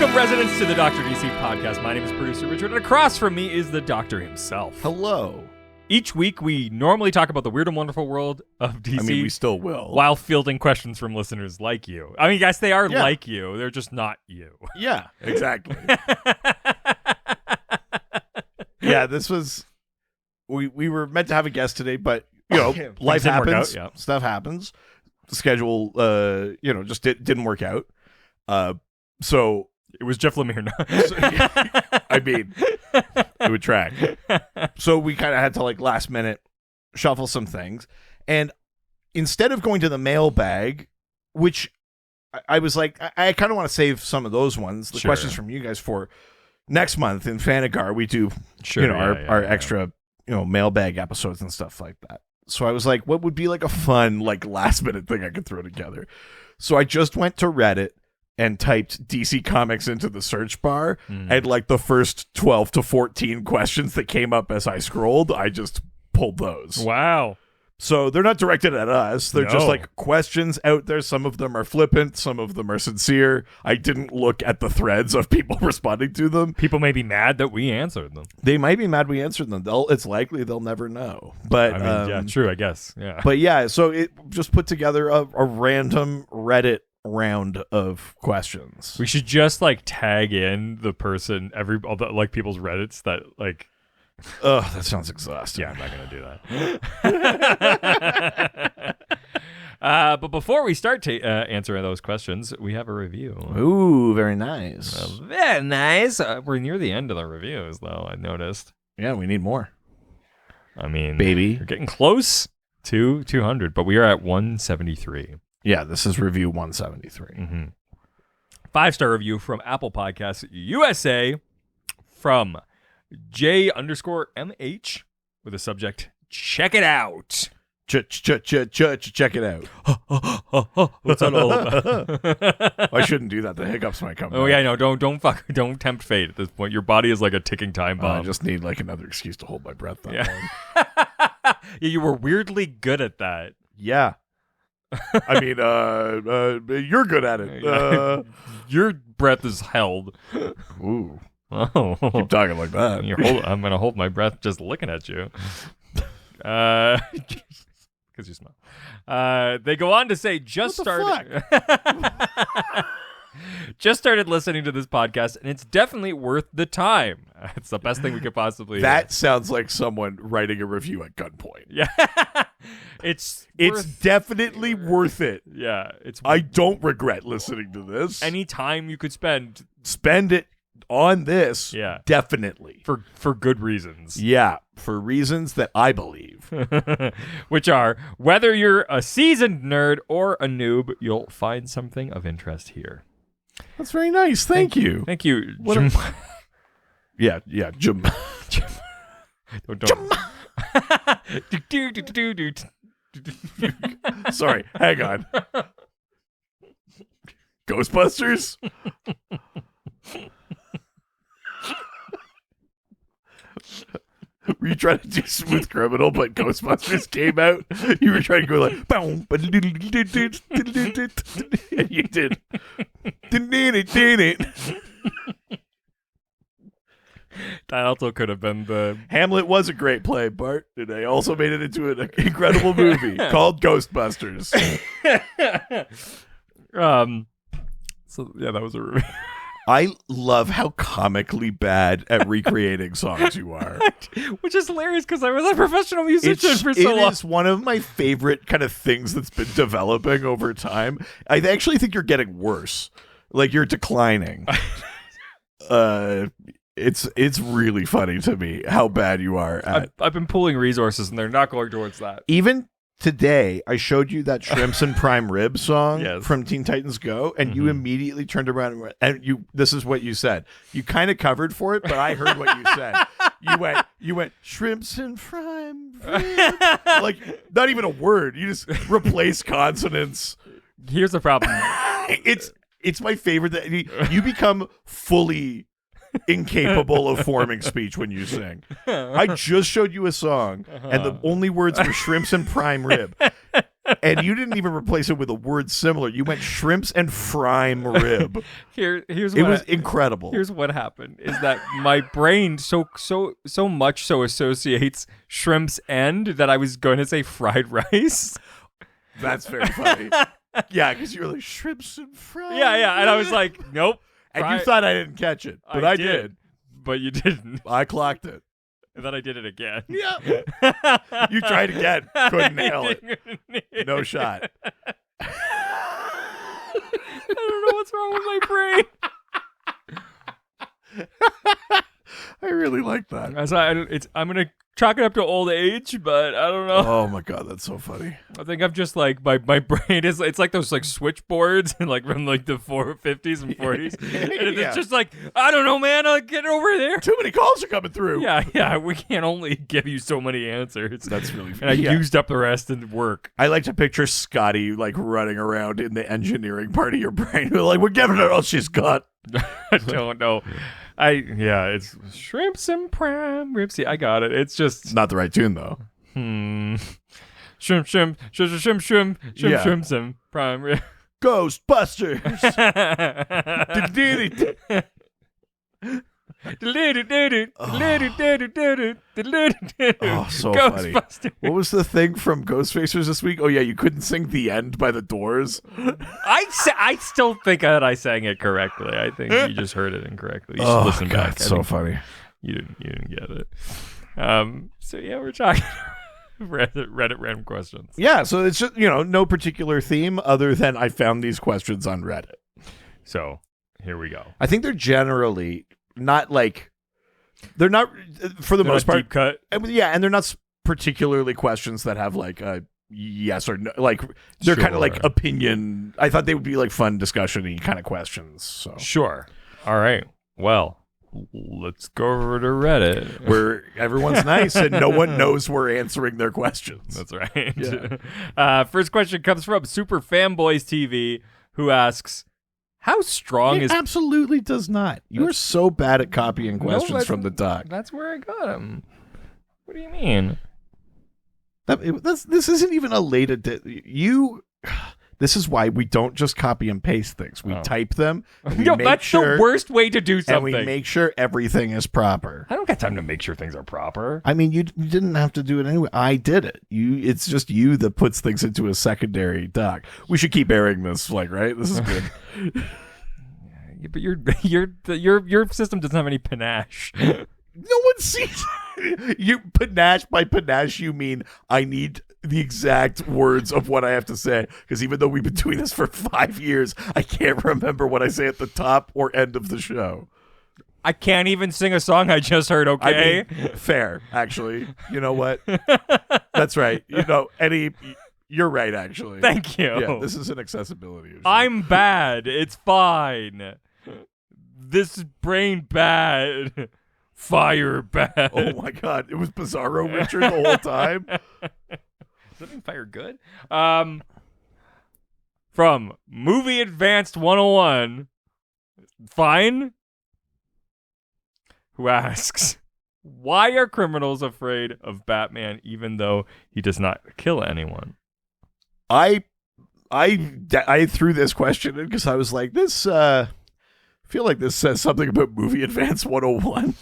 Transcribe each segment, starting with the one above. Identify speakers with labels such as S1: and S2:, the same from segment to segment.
S1: Welcome, residents, to the Dr. DC podcast. My name is producer Richard, and across from me is the Doctor himself.
S2: Hello.
S1: Each week, we normally talk about the weird and wonderful world of DC.
S2: I mean, we still will.
S1: While fielding questions from listeners like you. I mean, yes, they are like you. They're just not you.
S2: Yeah, exactly. Yeah, this was... We were meant to have a guest today, but, you know, life happens. Stuff happens. The schedule, just didn't work out. So...
S1: It was Jeff Lemire.
S2: I mean, it would track. So we kind of had to, last minute shuffle some things. And instead of going to the mailbag, which I was like, I kind of want to save some of those ones, the questions from you guys for next month in Fanagar. We do, our extra, mailbag episodes and stuff like that. So I was like, what would be a fun, last minute thing I could throw together? So I just went to Reddit and typed DC Comics into the search bar, and the first 12 to 14 questions that came up as I scrolled, I just pulled those.
S1: Wow.
S2: So they're not directed at us. They're just questions out there. Some of them are flippant. Some of them are sincere. I didn't look at the threads of people responding to them.
S1: People may be mad that we answered them.
S2: They might be mad we answered them. It's likely they'll never know. But
S1: yeah, true, I guess. Yeah.
S2: But yeah, so it just put together a random Reddit round of questions.
S1: We should just tag in the person, all the people's Reddits that
S2: Ugh, that sounds exhausting.
S1: Yeah, I'm not gonna do that. But before we start to answering those questions, we have a review.
S2: Ooh, very nice.
S1: Very nice. We're near the end of the reviews, though. I noticed.
S2: Yeah, we need more.
S1: I mean,
S2: baby,
S1: we're getting close to 200, but we are at 173.
S2: Yeah, this is review 173.
S1: Mm-hmm. 5-star review from Apple Podcasts USA from J_MH with a subject, check it out.
S2: Check it out.
S1: What's that all about?
S2: I shouldn't do that. The hiccups might come.
S1: Oh, yeah, no, don't tempt fate at this point. Your body is like a ticking time bomb.
S2: I just need another excuse to hold my breath that long.
S1: Yeah, you were weirdly good at that.
S2: Yeah. I mean, you're good at it.
S1: Your breath is held.
S2: Ooh.
S1: Oh.
S2: Keep talking like that.
S1: I'm going to hold my breath just looking at you. Because you smell. They go on to say, just started listening to this podcast, and it's definitely worth the time. It's the best thing we could possibly hear.
S2: That sounds like someone writing a review at gunpoint.
S1: Yeah. It's
S2: definitely worth it.
S1: Yeah.
S2: I don't regret listening to this.
S1: Any time you could spend
S2: it on this.
S1: Yeah.
S2: Definitely.
S1: For good reasons.
S2: Yeah. For reasons that I believe.
S1: Which are, whether you're a seasoned nerd or a noob, you'll find something of interest here.
S2: That's very nice. Thank you.
S1: Thank you.
S2: Yeah. Jim.
S1: Don't.
S2: Sorry, hang on. Ghostbusters? Were you trying to do Smooth Criminal, but Ghostbusters came out? You were trying to go boom, and you did.
S1: That also could have been the...
S2: Hamlet was a great play, Bart, and they also made it into an incredible movie called Ghostbusters.
S1: So, yeah, that was a review.
S2: I love how comically bad at recreating songs you are.
S1: Which is hilarious because I was a professional musician for so long.
S2: It is one of my favorite kind of things that's been developing over time. I actually think you're getting worse. You're declining. It's really funny to me how bad you are at...
S1: I've been pulling resources and they're not going towards that.
S2: Even today, I showed you that Shrimps and Prime Rib song from Teen Titans Go, and you immediately turned around and this is what you said. You kind of covered for it, but I heard what you said. You went Shrimps and Prime Rib. Not even a word. You just replace consonants.
S1: Here's the problem.
S2: It's my favorite that you become fully incapable of forming speech when you sing. I just showed you a song, and the only words were Shrimps and Prime Rib. And you didn't even replace it with a word similar. You went shrimps and prime rib.
S1: Here's
S2: It
S1: what
S2: was incredible.
S1: Here's what happened: is that my brain so much so associates shrimps and that I was going to say fried rice.
S2: That's very funny. Yeah, because you were like shrimps and fries.
S1: Yeah, and I was like, nope.
S2: And you thought I didn't catch it, but I did.
S1: But you didn't.
S2: I clocked it.
S1: And then I did it again.
S2: Yeah. You tried again. Couldn't nail it. No shot.
S1: I don't know what's wrong with my brain.
S2: I really like that.
S1: I'm gonna chalk it up to old age, but I don't know.
S2: Oh my god, that's so funny.
S1: I think I'm just like my brain is. It's like those like switchboards and like from like the 50s and 40s. And it's just like I don't know, man. I'll get over there.
S2: Too many calls are coming through.
S1: Yeah. We can't only give you so many answers.
S2: That's really
S1: funny. And I used up the rest in work.
S2: I like to picture Scotty like running around in the engineering part of your brain. Like we're giving her all she's got.
S1: I don't know. It's shrimps and prime rib. See, I got it. It's just
S2: not the right tune though.
S1: Shrimp, and prime rib.
S2: Ghostbusters. Oh, so funny. What was the thing from Ghostfacers this week? Oh yeah, you couldn't sing The End by The Doors.
S1: I still think that I sang it correctly. I think you just heard it incorrectly. You should listen back.
S2: It's so funny.
S1: You didn't get it. So yeah, we're talking Reddit random questions.
S2: Yeah, so it's just, no particular theme other than I found these questions on Reddit.
S1: So here we go.
S2: I think they're generally not like they're not for the most part
S1: deep cut.
S2: Yeah, and they're not particularly questions that have like a yes or no. Like they're kind of like opinion. I thought they would be like fun discussion-y kind of questions. So
S1: sure. All right. Well, let's go over to Reddit
S2: where everyone's nice and no one knows we're answering their questions.
S1: That's right.
S2: Yeah.
S1: First question comes from Super Fanboys TV, who asks, how strong
S2: it
S1: is...
S2: absolutely does not. You are so bad at copying questions from the doc.
S1: That's where I got them. What do you mean?
S2: This isn't even a late This is why we don't just copy and paste things. We type them.
S1: That's the worst way to do something.
S2: And we make sure everything is proper.
S1: I don't got time to make sure things are proper.
S2: I mean, you didn't have to do it anyway. I did it. It's just you that puts things into a secondary doc. We should keep airing this, right? This is good.
S1: Yeah, but your system doesn't have any panache.
S2: No one sees you panache. By panache, you mean I need the exact words of what I have to say, because even though we've been doing this for 5 years, I can't remember what I say at the top or end of the show.
S1: I can't even sing a song I just heard, okay?
S2: I mean, fair, actually. You know what? That's right. You're right, actually.
S1: Thank you.
S2: Yeah, this is an accessibility issue.
S1: I'm bad. It's fine. This is brain bad. Fire bad.
S2: Oh my god, it was Bizarro Richard the whole time.
S1: Does that mean fire good? From Movie Advanced 101, Fine, who asks, why are criminals afraid of Batman even though he does not kill anyone?
S2: I threw this question in because I was like, I feel like this says something about Movie Advanced 101.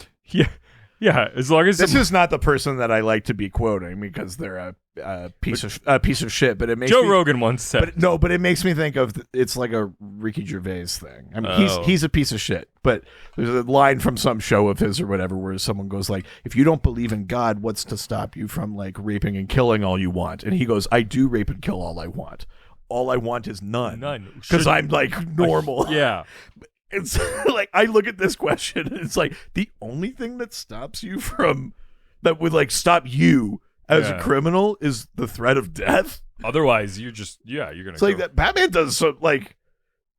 S1: Yeah, as long as
S2: this is not the person that I like to be quoting because they're a piece of shit. But it makes
S1: Joe Rogan once said,
S2: but it makes me think of it's like a Ricky Gervais thing. I mean, he's a piece of shit. But there's a line from some show of his or whatever where someone goes like, "If you don't believe in God, what's to stop you from like raping and killing all you want?" And he goes, "I do rape and kill all I want. All I want is none. Because I'm like normal."
S1: Yeah.
S2: It's like I look at this question and it's like the only thing that stops you from that would like stop you as a criminal is the threat of death.
S1: Otherwise, you're gonna.
S2: It's like that Batman does so like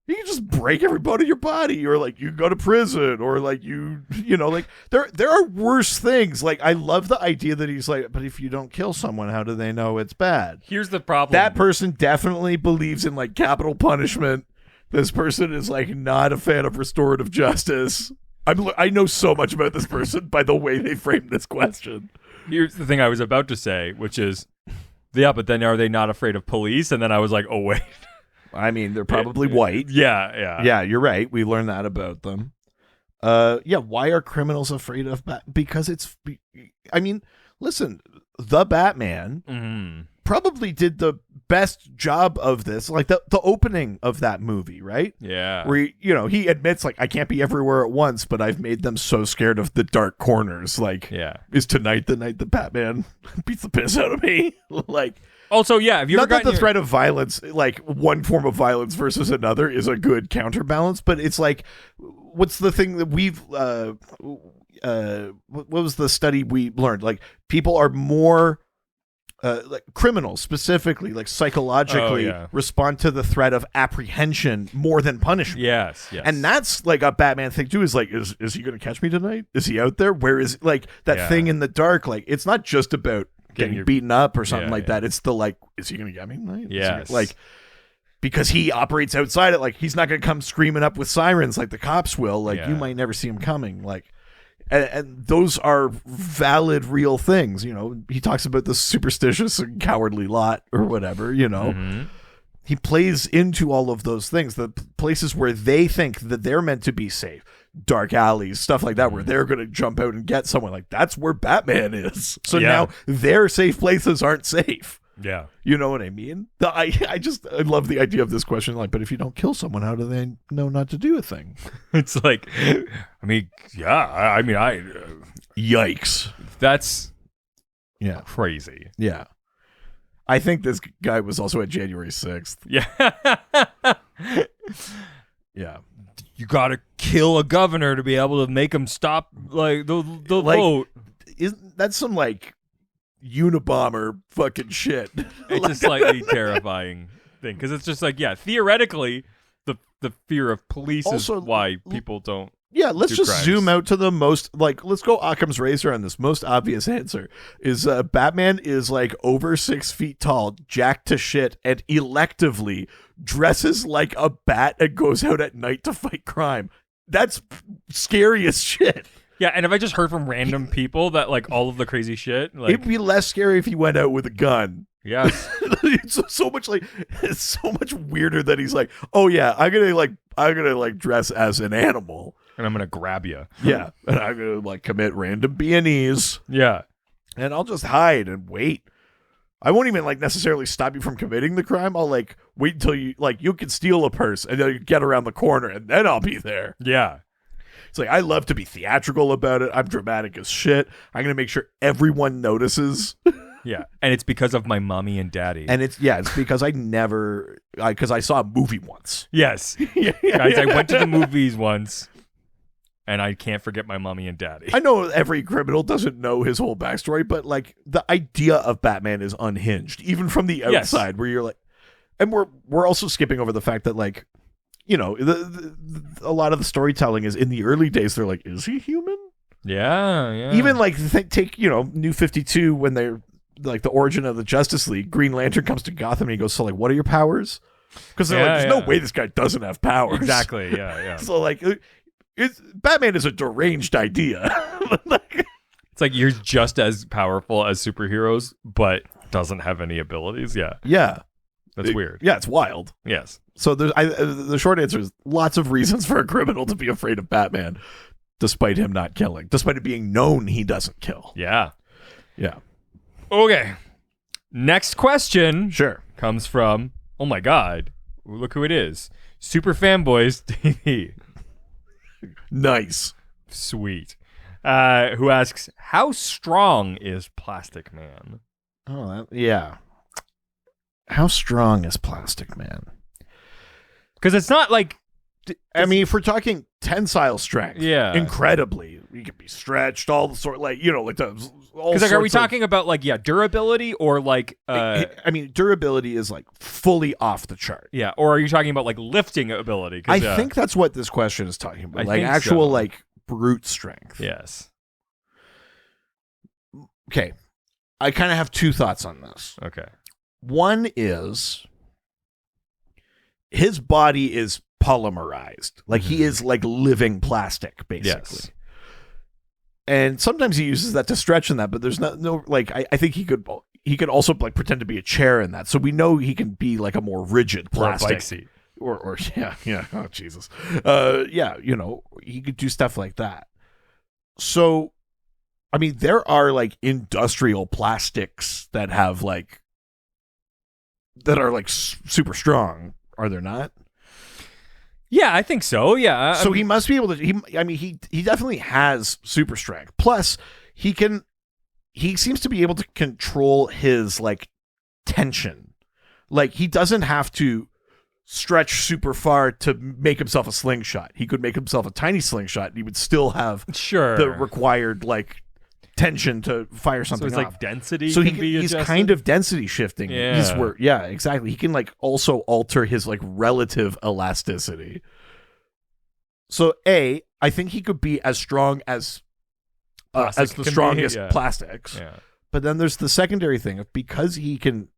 S2: you can just break every bone in your body, or like you can go to prison, or like you know like there are worse things. Like I love the idea that he's like, but if you don't kill someone, how do they know it's bad?
S1: Here's the problem.
S2: That person definitely believes in like capital punishment. This person is like not a fan of restorative justice. I know so much about this person by the way they framed this question.
S1: Here's the thing I was about to say, which is Yeah, but then are they not afraid of police? And then I was like, oh, wait.
S2: I mean, they're probably white.
S1: Yeah.
S2: Yeah, you're right. We learned that about them. Why are criminals afraid of because I mean, listen, the Batman probably did the best job of this, like the opening of that movie, right?
S1: Yeah.
S2: Where he admits, like, I can't be everywhere at once, but I've made them so scared of the dark corners. Like, is tonight the night that Batman beats the piss out of me? Like,
S1: also, yeah, have you ever
S2: not that the
S1: gotten
S2: threat of violence, like one form of violence versus another, is a good counterbalance, but it's like, what's the thing that we've what was the study we learned? Like, people are more like criminals specifically, like psychologically, respond to the threat of apprehension more than punishment.
S1: Yes.
S2: And that's like a Batman thing too. Is like, is he going to catch me tonight? Is he out there? Where is, like, that thing in the dark? Like, it's not just about getting beaten up or something like that. It's the, like, is he going to get me tonight?
S1: Yes.
S2: Like, because he operates outside it. Like, he's not going to come screaming up with sirens like the cops will. Like, you might never see him coming. Like, and those are valid, real things. He talks about the superstitious and cowardly lot or whatever, He plays into all of those things, the places where they think that they're meant to be safe, dark alleys, stuff like that, where they're going to jump out and get someone. Like, that's where Batman is. So now their safe places aren't safe.
S1: Yeah.
S2: You know what I mean? I love the idea of this question. Like, but if you don't kill someone, how do they know not to do a thing?
S1: It's like, I mean,
S2: yikes.
S1: That's
S2: Yeah.
S1: crazy.
S2: Yeah. I think this guy was also at January 6th.
S1: Yeah.
S2: Yeah.
S1: You got to kill a governor to be able to make him stop, like, the vote.
S2: Isn't that some, like, Unabomber fucking shit?
S1: It's a slightly terrifying thing, because it's just like, theoretically, the fear of police
S2: also,
S1: is why people don't.
S2: Yeah, let's just
S1: crimes.
S2: zoom out to the most, like, let's go Occam's razor on this. Most obvious answer is Batman is, like, over 6 feet tall, jacked to shit, and electively dresses like a bat and goes out at night to fight crime. That's scary as shit.
S1: Yeah, and if I just heard from random people that, like, all of the crazy shit, like,
S2: it'd be less scary if he went out with a gun.
S1: Yes.
S2: It's so much weirder that he's like, oh yeah, I'm gonna dress as an animal.
S1: And I'm going to grab you.
S2: Yeah. And I'm going to, like, commit random B&Es.
S1: Yeah.
S2: And I'll just hide and wait. I won't even, like, necessarily stop you from committing the crime. I'll, like, wait until you can steal a purse and then you get around the corner and then I'll be there.
S1: Yeah.
S2: It's like, I love to be theatrical about it. I'm dramatic as shit. I'm going to make sure everyone notices.
S1: Yeah. And it's because of my mommy and daddy.
S2: And it's because because I saw a movie once.
S1: Yes. Guys, I went to the movies once. And I can't forget my mommy and daddy.
S2: I know every criminal doesn't know his whole backstory, but, like, the idea of Batman is unhinged, even from the outside, where you're like, and we're also skipping over the fact that, like, a lot of the storytelling is in the early days. They're like, is he human?
S1: Yeah.
S2: Even, like, take New 52, when they're like the origin of the Justice League. Green Lantern comes to Gotham and he goes, so, like, what are your powers? Because they're like, there's no way this guy doesn't have powers.
S1: Exactly. Yeah.
S2: So, like, Batman is a deranged idea.
S1: It's like you're just as powerful as superheroes, but doesn't have any abilities. Yeah.
S2: Yeah.
S1: That's weird.
S2: Yeah, it's wild.
S1: Yes.
S2: So the short answer is lots of reasons for a criminal to be afraid of Batman, despite him not killing, despite it being known he doesn't kill.
S1: Yeah.
S2: Yeah.
S1: Okay. Next question.
S2: Sure.
S1: Comes from, oh my God, look who it is. Super Fanboys TV.
S2: Nice.
S1: Sweet. Who asks, how strong is Plastic Man?
S2: Oh, yeah. How strong is Plastic Man?
S1: Because it's not like...
S2: I mean, if we're talking tensile strength,
S1: yeah,
S2: incredibly. You can be stretched, all the sort, like, like the...
S1: Because, like, are we talking about, like, durability or, like...
S2: I mean, durability is, like, fully off the chart.
S1: Yeah, or are you talking about, like, lifting ability?
S2: I think that's what this question is talking about. Like, actual, like, brute strength.
S1: Yes.
S2: Okay. I kind of have two thoughts on this.
S1: Okay.
S2: One is his body is polymerized. Like, he is, like, living plastic, basically.
S1: Yes.
S2: And sometimes he uses that to stretch in that, but there's no like, I think he could he could also like pretend to be a chair in that. So we know he can be like a more rigid plastic.
S1: Or a bike seat.
S2: Or yeah. Oh Jesus. Yeah, he could do stuff like that. So, I mean, there are like industrial plastics that have like that are like super strong. Are there not?
S1: Yeah, I think so. Yeah.
S2: So he must be able to. He definitely has super strength. Plus, he seems to be able to control his like tension. Like he doesn't have to stretch super far to make himself a slingshot. He could make himself a tiny slingshot, and he would still have the required like tension to fire something.
S1: So it's
S2: off.
S1: like density.
S2: So
S1: he's
S2: kind of density shifting.
S1: Yeah.
S2: Exactly. He can like also alter his like relative elasticity. So I think he could be as strong as the strongest plastics.
S1: Yeah.
S2: But then there's the secondary thing of because he can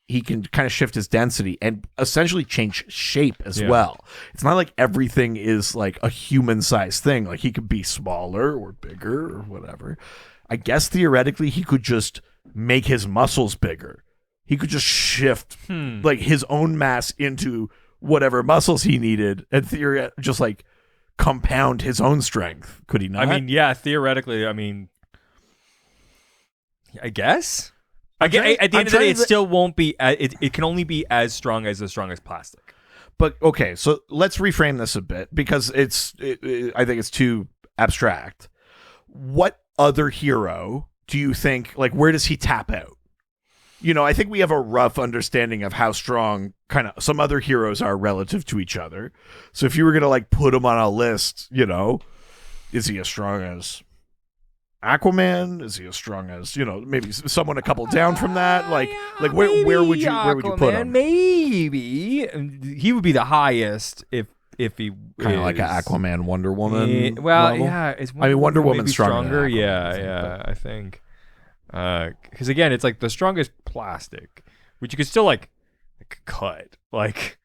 S2: kind of shift his density and essentially change shape as well. It's not like everything is like a human-sized thing. Like he could be smaller or bigger or whatever. I guess theoretically he could just make his muscles bigger. He could just shift like his own mass into whatever muscles he needed and just like compound his own strength. Could he not?
S1: I mean, yeah, theoretically, I guess. At the end of the day, it still won't be. It can only be as strong as the strongest plastic.
S2: But okay, so let's reframe this a bit because I think it's too abstract. What other hero do you think? Like, where does he tap out? I think we have a rough understanding of how strong kind of some other heroes are relative to each other. So if you were gonna like put him on a list, is he as strong as Aquaman? Is he as strong as maybe someone a couple down from that? Like where would you put him?
S1: Maybe he would be the highest if he
S2: kind of like an Aquaman, Wonder Woman.
S1: Well,
S2: level?
S1: yeah,
S2: Wonder Woman's
S1: stronger.
S2: Than
S1: Aquaman, I think. Because again, it's like the strongest plastic, which you could still like cut. Like,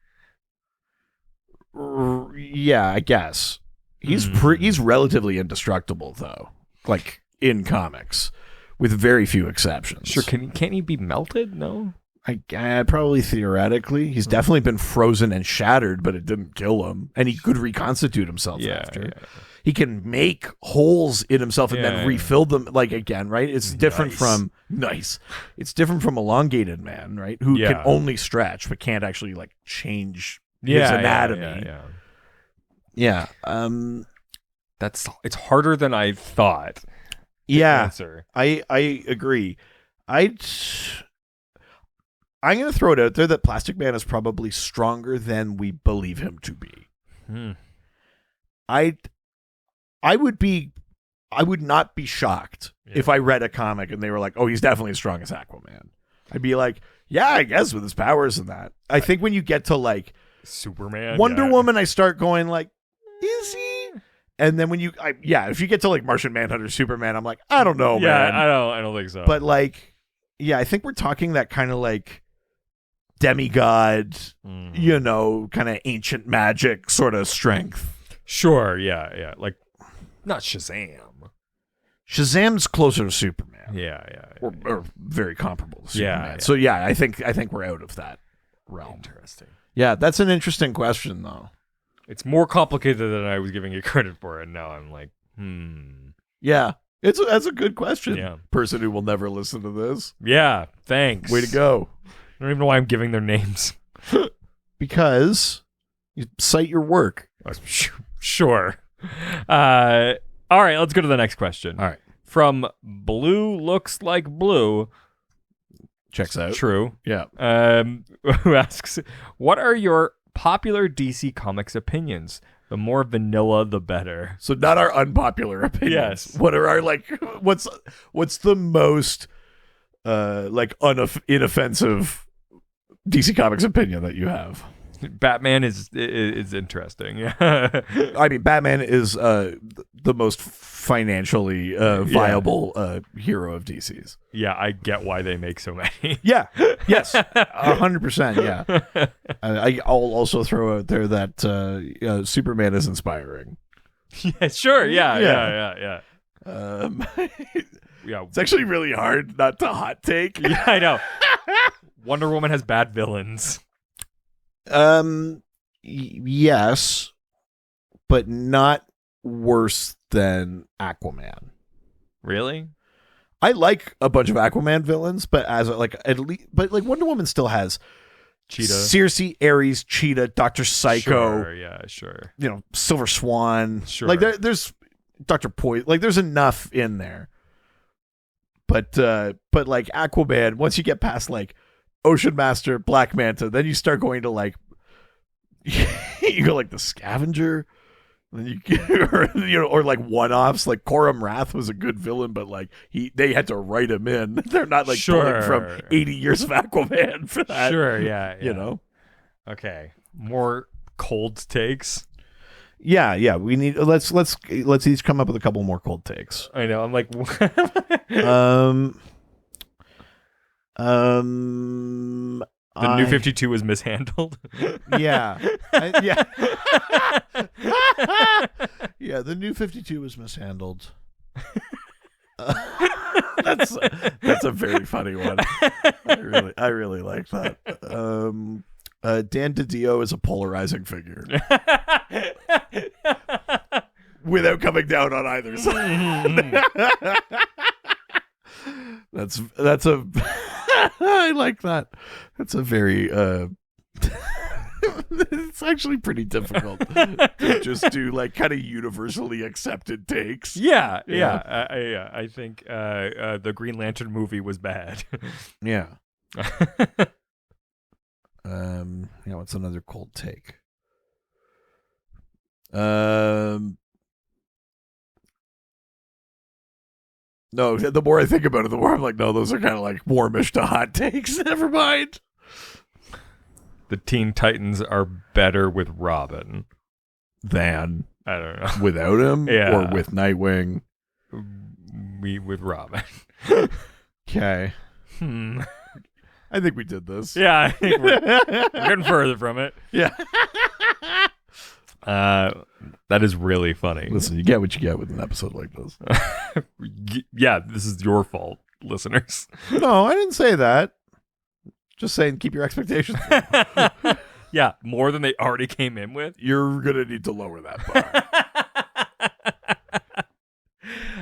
S2: yeah, I guess he's relatively indestructible though. Like in comics, with very few exceptions.
S1: Sure, can't he be melted? No,
S2: probably theoretically, he's definitely been frozen and shattered, but it didn't kill him, and he could reconstitute himself after. Yeah. He can make holes in himself and then refill them again, right? It's different from It's different from elongated man, right? Who can only stretch but can't actually like change his anatomy. Yeah.
S1: It's harder than I thought. Answer.
S2: I agree. I'm going to throw it out there that Plastic Man is probably stronger than we believe him to be. I would not be shocked if I read a comic and they were like, "Oh, he's definitely as strong as Aquaman." I'd be like, "Yeah, I guess with his powers and that." I think when you get to like
S1: Superman,
S2: Wonder Woman, I start going like, "Is he?" And then when if you get to like Martian Manhunter, Superman, I'm like, I don't know, man.
S1: I don't think so.
S2: But like, I think we're talking that kind of like demigod, kind of ancient magic sort of strength.
S1: Sure, yeah. Like, not Shazam.
S2: Shazam's closer to Superman.
S1: Yeah.
S2: Or very comparable to Superman. Yeah. So I think we're out of that realm.
S1: Interesting.
S2: Yeah, that's an interesting question though.
S1: It's more complicated than I was giving it credit for, and now I'm like,
S2: Yeah, that's a good question.
S1: Yeah.
S2: Person who will never listen to this.
S1: Yeah, thanks.
S2: Way to go.
S1: I don't even know why I'm giving their names.
S2: Because you cite your work.
S1: Sure. All right, let's go to the next question.
S2: All right.
S1: From Blue Looks Like Blue.
S2: Checks out.
S1: True.
S2: Yeah.
S1: Who asks, what are your popular DC Comics opinions? The more vanilla, the better.
S2: So not our unpopular opinions.
S1: Yes.
S2: What are our what's the most inoffensive DC Comics opinion that you have?
S1: Batman is interesting. Yeah.
S2: I mean, Batman is the most financially viable hero of DC's.
S1: Yeah, I get why they make so many.
S2: Yeah. Yes. 100%. Yeah. I'll also throw out there that Superman is inspiring.
S1: Yeah. Sure. Yeah. yeah.
S2: It's actually really hard not to hot take.
S1: Yeah, I know. Wonder Woman has bad villains.
S2: Yes, but not worse than Aquaman.
S1: Really?
S2: I like a bunch of Aquaman villains, but like Wonder Woman still has
S1: Cheetah,
S2: Circe, Ares, Cheetah, Dr. Psycho.
S1: Sure, yeah, sure.
S2: Silver Swan.
S1: Sure.
S2: Like there's Dr. Poison. Like there's enough in there. But like Aquaman, once you get past like Ocean Master, Black Manta, then you start going to like you go like the Scavenger. Then or like one-offs, like Coram Wrath was a good villain, but like they had to write him in. They're not like pulling from 80 years of Aquaman for that.
S1: Sure, yeah.
S2: You know.
S1: Okay, more cold takes.
S2: Yeah. We need let's each come up with a couple more cold takes.
S1: I know. I'm like, the New 52 was mishandled.
S2: Yeah. Yeah, the New 52 was mishandled. That's a very funny one. I really like that. Dan DiDio is a polarizing figure. Without coming down on either side. That's a I like that. That's a very it's actually pretty difficult to just do like kind of universally accepted takes.
S1: Yeah. I think the Green Lantern movie was bad.
S2: Yeah. What's another cold take? No, the more I think about it, the more I'm like, no, those are kind of like warmish to hot takes. Never mind.
S1: The Teen Titans are better with Robin
S2: than
S1: I don't know
S2: without him,
S1: yeah.
S2: or with Nightwing.
S1: With Robin.
S2: Okay. I think we did this.
S1: Yeah, I think we're getting further from it.
S2: Yeah.
S1: That is really funny.
S2: Listen, you get what you get with an episode like this.
S1: Yeah, this is your fault, listeners.
S2: No, I didn't say that. Just saying, keep your expectations low.
S1: Yeah, more than they already came in with.
S2: You're gonna need to lower that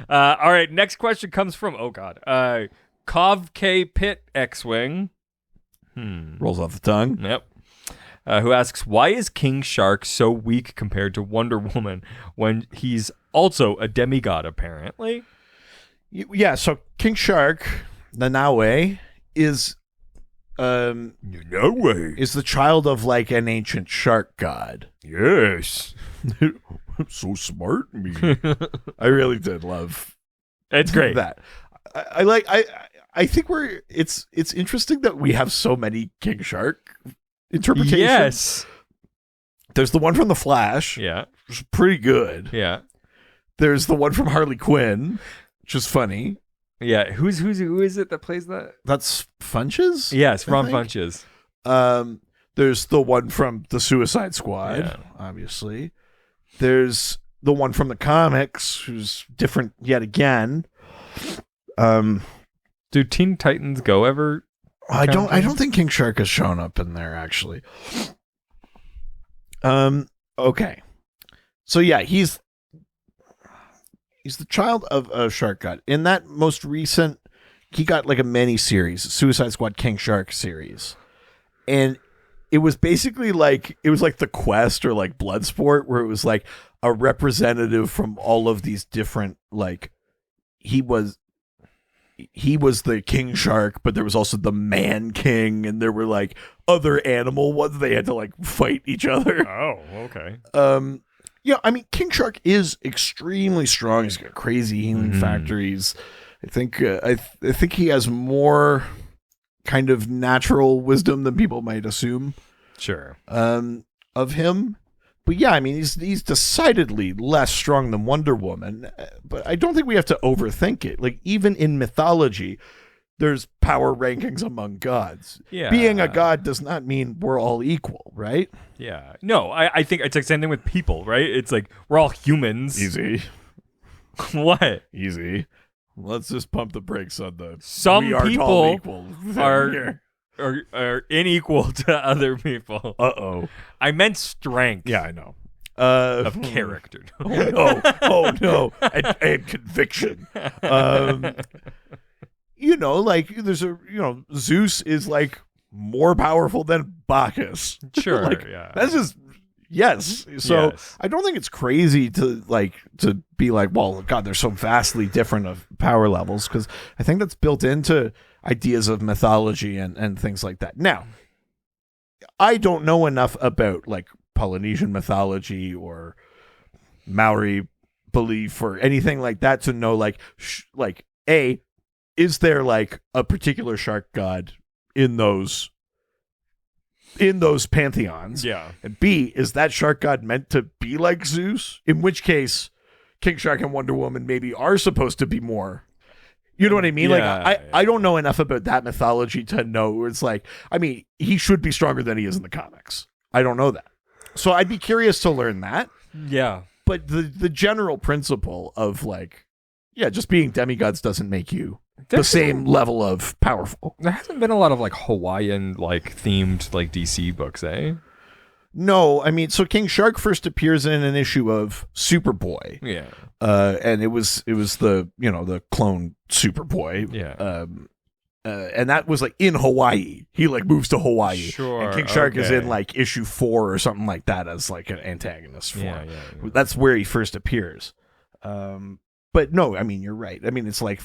S1: bar. All right, next question comes from Kov K Pit X-Wing.
S2: Rolls off the tongue.
S1: Yep. Who asks, why is King Shark so weak compared to Wonder Woman when he's also a demigod, apparently?
S2: Yeah, so King Shark, Nanaue, is the child of like an ancient shark god.
S1: Yes.
S2: So smart, me. I really did love
S1: it's great.
S2: That. I think it's interesting that we have so many King Shark interpretations.
S1: Yes.
S2: There's the one from The Flash.
S1: Yeah.
S2: Which is pretty good.
S1: Yeah. There's
S2: the one from Harley Quinn, which is funny.
S1: Yeah. Who is it that plays that?
S2: That's Funches?
S1: Yes, Ron Funches.
S2: There's the one from the Suicide Squad, obviously. There's the one from the comics, who's different yet again.
S1: Do Teen Titans Go ever?
S2: I don't think King Shark has shown up in there actually. Okay. So yeah, he's the child of a shark god. In that most recent, he got like a mini series, Suicide Squad King Shark series. And it was basically like the Quest or like Bloodsport, where it was like a representative from all of these different, like he was the King Shark, but there was also the Man King, and there were like other animal ones. They had to like fight each other.
S1: Oh, okay.
S2: Yeah, I mean, King Shark is extremely strong. He's got crazy healing factories. I think he has more kind of natural wisdom than people might assume.
S1: Sure.
S2: Of him. But yeah, I mean, he's decidedly less strong than Wonder Woman. But I don't think we have to overthink it. Like, even in mythology, there's power rankings among gods.
S1: Yeah.
S2: Being a god does not mean we're all equal, right?
S1: Yeah. No, I think it's like the same thing with people, right? It's like we're all humans.
S2: Easy.
S1: What?
S2: Easy. Let's just pump the brakes on the.
S1: Some
S2: we are
S1: people
S2: all equal
S1: are unequal to other people.
S2: Uh-oh.
S1: I meant strength.
S2: Yeah, I know.
S1: Of character.
S2: Oh no, and conviction. Like there's Zeus is like more powerful than Bacchus.
S1: Sure,
S2: like,
S1: yeah.
S2: That's just yes. So
S1: Yes.
S2: I don't think it's crazy to be like, well, God, they're so vastly different of power levels, because I think that's built into ideas of mythology and things like that. Now, I don't know enough about like Polynesian mythology or Maori belief or anything like that to know is there like a particular shark god in those pantheons?
S1: Yeah.
S2: And B, is that shark god meant to be like Zeus? In which case, King Shark and Wonder Woman maybe are supposed to be more. You know what I mean?
S1: Yeah,
S2: I don't know enough about that mythology to know. It's like, I mean, he should be stronger than he is in the comics. I don't know that. So I'd be curious to learn that.
S1: Yeah.
S2: But the general principle of just being demigods doesn't make you the same level of powerful.
S1: There hasn't been a lot of like Hawaiian themed DC books, eh?
S2: No, I mean, so King Shark first appears in an issue of Superboy.
S1: Yeah.
S2: And it was the clone Superboy.
S1: Yeah.
S2: And that was in Hawaii. He moves to Hawaii.
S1: Sure.
S2: And King Shark is
S1: okay.
S2: in issue 4 or something like that as an antagonist for him.
S1: Yeah.
S2: That's where he first appears. But no, I mean, you're right. I mean, it's like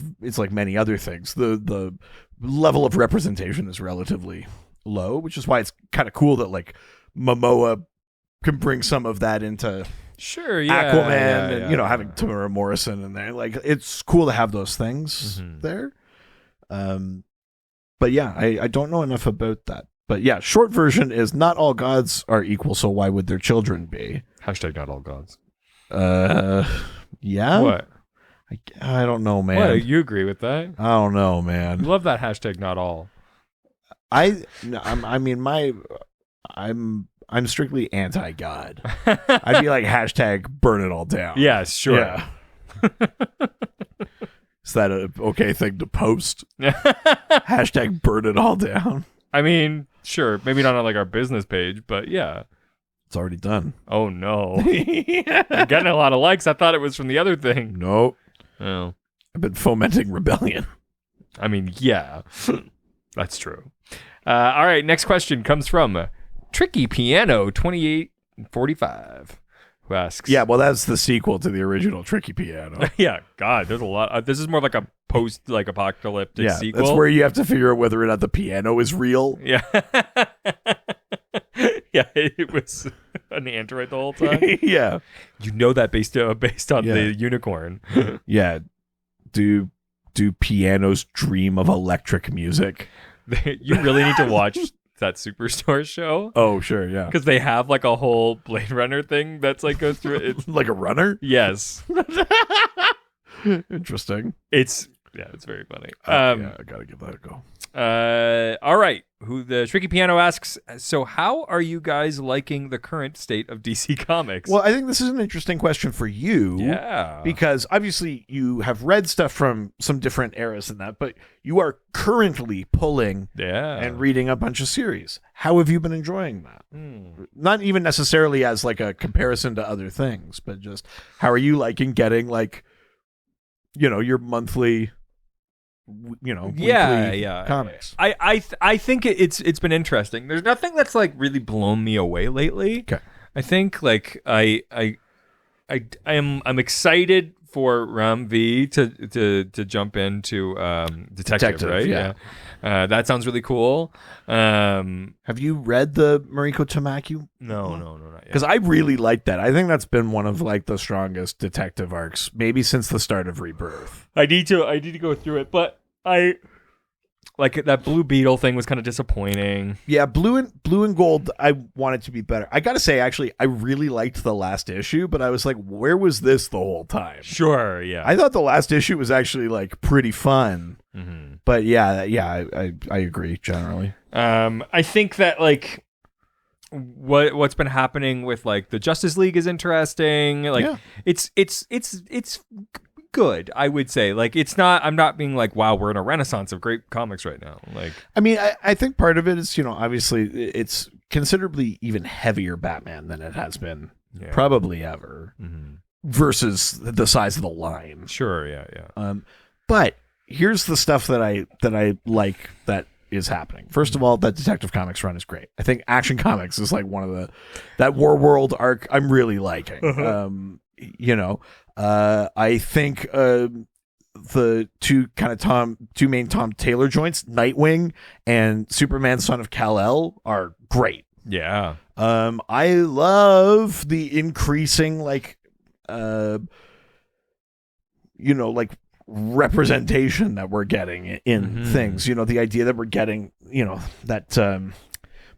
S2: many other things. The level of representation is relatively low, which is why it's kind of cool that Momoa can bring some of that into
S1: Sure, yeah,
S2: Aquaman and having Tamara Morrison in there. It's cool to have those things there. But yeah, I don't know enough about that. But yeah, short version is not all gods are equal, so why would their children be?
S1: Hashtag not all gods.
S2: Yeah.
S1: What?
S2: I don't know, man.
S1: What? You agree with that?
S2: I don't know,
S1: I
S2: man.
S1: love that hashtag not all.
S2: I'm strictly anti-God. I'd be like hashtag burn it all down.
S1: Yes, sure.
S2: Yeah. Is that a okay thing to post? Hashtag burn it all down.
S1: I mean, sure. Maybe not on our business page, but yeah.
S2: It's already done.
S1: Oh no. I'm getting a lot of likes. I thought it was from the other thing.
S2: Nope.
S1: Oh.
S2: I've been fomenting rebellion.
S1: I mean, yeah. That's true. All right, next question comes from Tricky Piano 2845, who asks.
S2: Yeah, well, that's the sequel to the original Tricky Piano.
S1: Yeah, God, there's a lot. This is more like a post-apocalyptic sequel.
S2: That's where you have to figure out whether or not the piano is real.
S1: Yeah. Yeah, it was an android the whole time.
S2: Yeah.
S1: You know that based on the unicorn.
S2: Yeah. Do pianos dream of electric music?
S1: You really need to watch that Superstore show.
S2: Oh, sure, yeah.
S1: Because they have a whole Blade Runner thing that's goes through it. It's
S2: like a runner?
S1: Yes.
S2: Interesting.
S1: It's very funny.
S2: Yeah, I gotta give that a go.
S1: All right. Who the Tricky Piano asks, so how are you guys liking the current state of DC Comics?
S2: Well, I think this is an interesting question for you.
S1: Yeah.
S2: Because obviously you have read stuff from some different eras and that, but you are currently pulling and reading a bunch of series. How have you been enjoying that? Not even necessarily as a comparison to other things, but just how are you liking getting your monthly weekly comics.
S1: I think it's been interesting. There's nothing that's really blown me away lately.
S2: Okay.
S1: I think I'm excited for Ram V to jump into Detective, right?
S2: Yeah.
S1: That sounds really cool.
S2: Have you read the Mariko Tamaki?
S1: No, not yet.
S2: Because I really like that. I think that's been one of the strongest detective arcs, maybe since the start of Rebirth.
S1: I need to go through it, but I that Blue Beetle thing was kind of disappointing.
S2: Yeah, blue and gold. I want it to be better. I gotta say, actually, I really liked the last issue, but I was like, where was this the whole time?
S1: Sure, yeah.
S2: I thought the last issue was actually pretty fun.
S1: Mm-hmm.
S2: But yeah, I agree generally.
S1: I think that what's been happening with the Justice League is interesting. It's good, I would say. Like, it's not, I'm not being like, wow, we're in a renaissance of great comics right now. Like,
S2: I mean, I think part of it is, obviously it's considerably even heavier Batman than it has been probably ever versus the size of the line.
S1: Sure, yeah.
S2: But here's the stuff that I like that is happening. First of all, that Detective Comics run is great. I think Action Comics is like one of that War World arc I'm really liking. I think the two main Tom Taylor joints, Nightwing and Superman Son of Kal-El, are great.
S1: Yeah.
S2: I love the increasing representation that we're getting in things. The idea that we're getting, that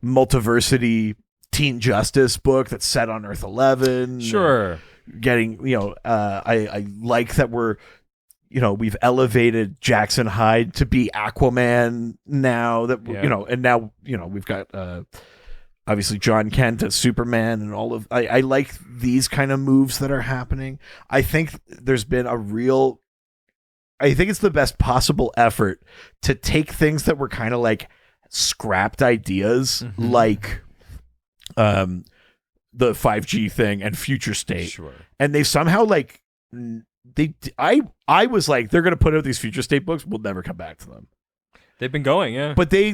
S2: multiversity Teen Justice book that's set on Earth 11.
S1: Sure.
S2: Getting, I like that we've elevated Jackson Hyde to be Aquaman now that, and now, we've got, obviously John Kent as Superman and all of, I like these kind of moves that are happening. I think there's been I think it's the best possible effort to take things that were kind of like scrapped ideas, like the 5G thing and Future State.
S1: Sure. And
S2: they somehow I was like, they're going to put out these Future State books. We'll never come back to them.
S1: They've been going, yeah.
S2: But they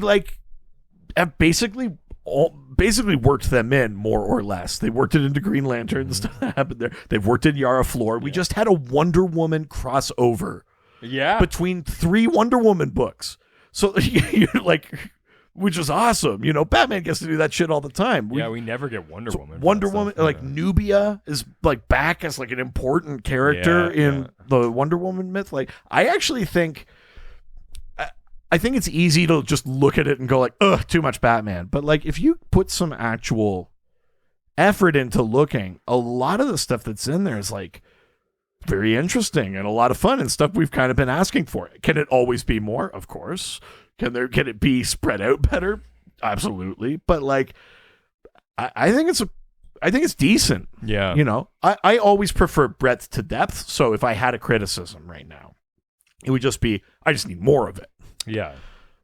S2: have basically worked them in more or less. They worked it into Green Lantern, the stuff that happened there. They've worked in Yara Flor. We just had a Wonder Woman crossover.
S1: Yeah.
S2: Between 3 Wonder Woman books. So you're like, which is awesome. Batman gets to do that shit all the time.
S1: We never get Wonder Woman.
S2: Wonder Woman, Nubia is back as an important character in the Wonder Woman myth. I actually think it's easy to just look at it and go ugh, too much Batman. But if you put some actual effort into looking, a lot of the stuff that's in there is very interesting and a lot of fun and stuff we've kind of been asking for. Can it always be more? Of course. Can it be spread out better? Absolutely. But I think it's decent.
S1: Yeah.
S2: I always prefer breadth to depth. So if I had a criticism right now, it would just be, I just need more of it.
S1: Yeah.